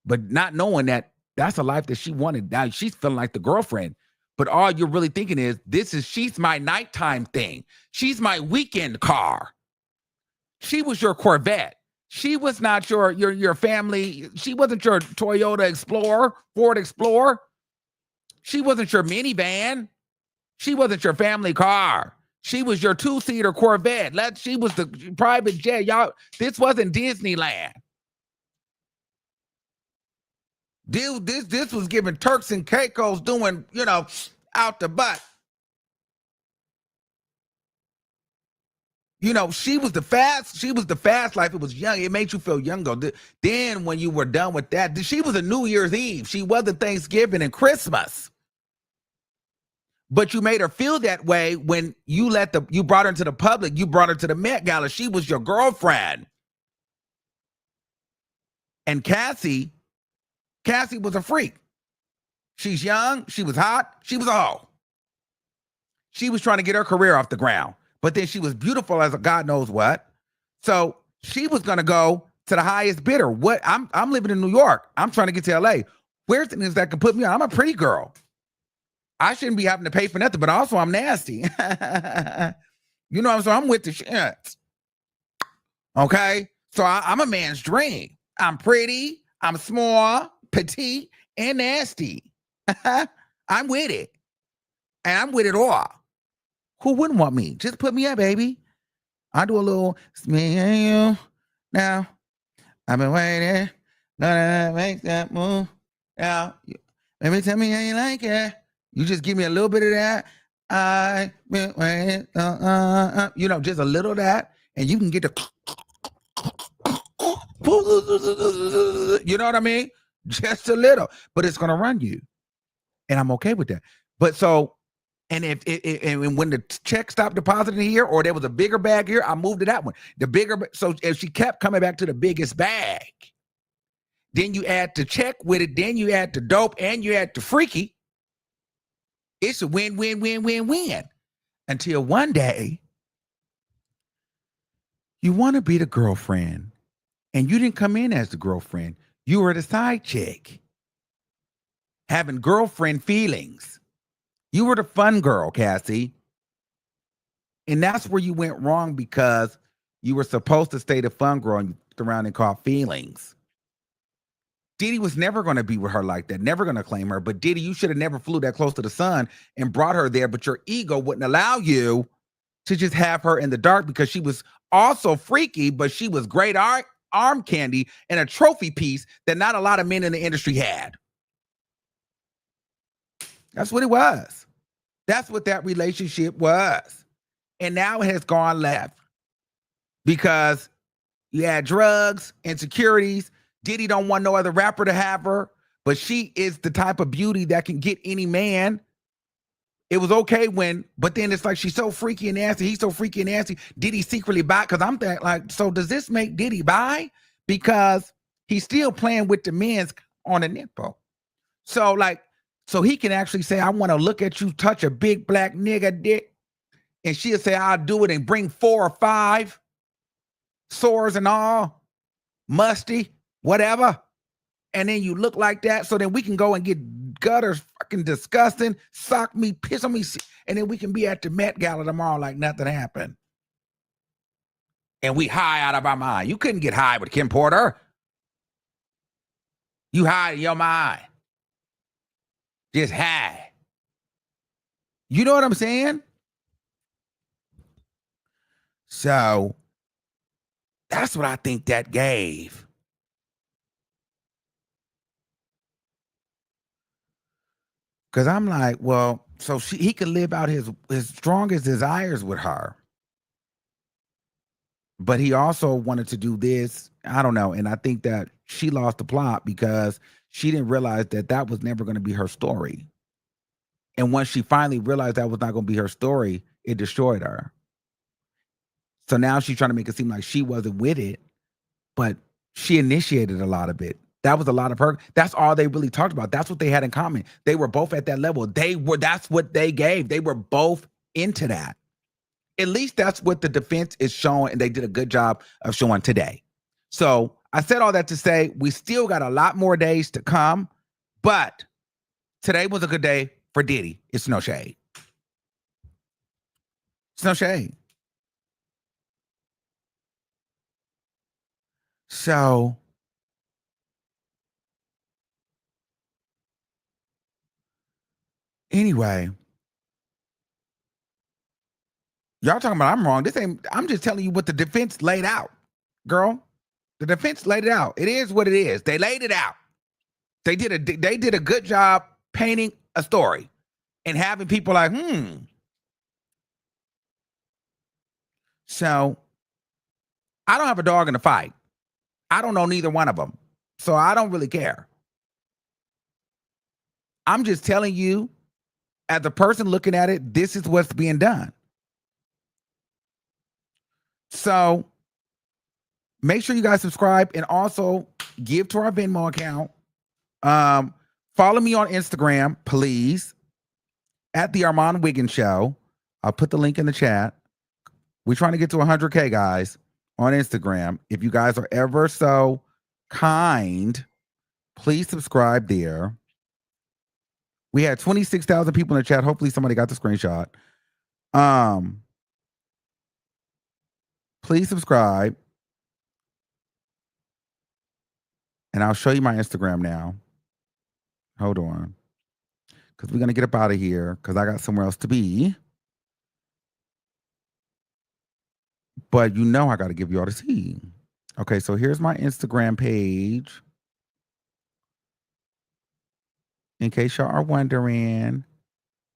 But not knowing that that's a life that she wanted. Now she's feeling like the girlfriend. But all you're really thinking is, she's my nighttime thing. She's my weekend car. She was your Corvette. She was not your family. She wasn't your Toyota Explorer, Ford Explorer. She wasn't your minivan. She wasn't your family car. She was your two-seater Corvette. She was the private jet. Y'all, this wasn't Disneyland. This was giving Turks and Caicos doing, out the butt. She was the fast life. It was young. It made you feel younger. Then when you were done with that, she was a New Year's Eve. She wasn't Thanksgiving and Christmas. But you made her feel that way when you brought her into the public. You brought her to the Met Gala. She was your girlfriend. And Cassie was a freak. She's young. She was hot. She was a hoe. She was trying to get her career off the ground. But then she was beautiful as a God knows what. So she was going to go to the highest bidder. I'm living in New York. I'm trying to get to LA. Where's the things that can put me on? I'm a pretty girl. I shouldn't be having to pay for nothing, but also I'm nasty. You know what I'm saying? I'm with the shit. Okay? So I'm a man's dream. I'm pretty, I'm small, petite, and nasty. I'm with it. And I'm with it all. Who wouldn't want me? Just put me up, baby. I do a little, it's me and you. Now, I've been waiting. Gonna make that move. Now, maybe tell me how you like it. You just give me a little bit of that. I've been waiting. Just a little of that. And you can get the, you know what I mean? Just a little. But it's going to run you. And I'm okay with that. But so, and when the check stopped depositing here, or there was a bigger bag here, I moved to that one. So if she kept coming back to the biggest bag, then you add the check with it, then you add the dope, and you add the freaky. It's a win, win, win, win, win. Until one day, you want to be the girlfriend, and you didn't come in as the girlfriend. You were the side chick, having girlfriend feelings. You were the fun girl, Cassie. And that's where you went wrong because you were supposed to stay the fun girl and you fucked around and caught feelings. Diddy was never going to be with her like that, never going to claim her. But Diddy, you should have never flew that close to the sun and brought her there. But your ego wouldn't allow you to just have her in the dark because she was also freaky, but she was great arm candy and a trophy piece that not a lot of men in the industry had. That's what it was. That's what that relationship was. And now it has gone left because you had drugs, insecurities. Diddy don't want no other rapper to have her, but she is the type of beauty that can get any man. It was okay but then it's like she's so freaky and nasty. He's so freaky and nasty. Diddy secretly buy, because I'm thinking like, so does this make Diddy buy? Because he's still playing with the men's on the nipple. So he can actually say, I want to look at you touch a big black nigga dick. And she'll say, I'll do it and bring 4 or 5 sores and all, musty, whatever. And then you look like that. So then we can go and get gutters fucking disgusting, sock me, piss on me. And then we can be at the Met Gala tomorrow like nothing happened. And we high out of our mind. You couldn't get high with Kim Porter. You high in your mind. Just high. You know what I'm saying? So that's what I think that gave. Because I'm like, well, so he could live out his strongest desires with her. But he also wanted to do this. I don't know. And I think that she lost the plot because she didn't realize that that was never going to be her story. And once she finally realized that was not going to be her story, it destroyed her. So now she's trying to make it seem like she wasn't with it, but she initiated a lot of it. That was a lot of her. That's all they really talked about. That's what they had in common. They were both at that level. That's what they gave. They were both into that. At least that's what the defense is showing, and they did a good job of showing today. So I said all that to say we still got a lot more days to come, but today was a good day for Diddy. It's no shade. It's no shade. So anyway, y'all talking about I'm wrong. I'm just telling you what the defense laid out, girl. The defense laid it out. It is what it is. They laid it out. They did a good job painting a story and having people like, So I don't have a dog in the fight. I don't know neither one of them. So I don't really care. I'm just telling you, as a person looking at it, this is what's being done. So make sure you guys subscribe and also give to our Venmo account. Follow me on Instagram, please, at the Armand Wiggins Show. I'll put the link in the chat. We're trying to get to 100K, guys, on Instagram. If you guys are ever so kind, please subscribe there. We had 26,000 people in the chat. Hopefully somebody got the screenshot. Please subscribe. And I'll show you my Instagram now. Hold on. Because we're going to get up out of here because I got somewhere else to be. But you know I got to give you all the tea. Okay, so here's my Instagram page. In case y'all are wondering,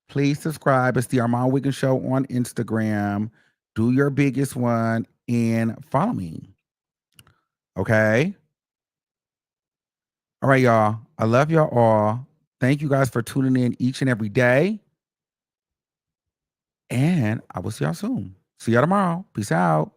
please subscribe. It's the Armand Wiggins Show on Instagram. Do your biggest one and follow me. Okay? All right, y'all. I love y'all all. Thank you guys for tuning in each and every day. And I will see y'all soon. See y'all tomorrow. Peace out.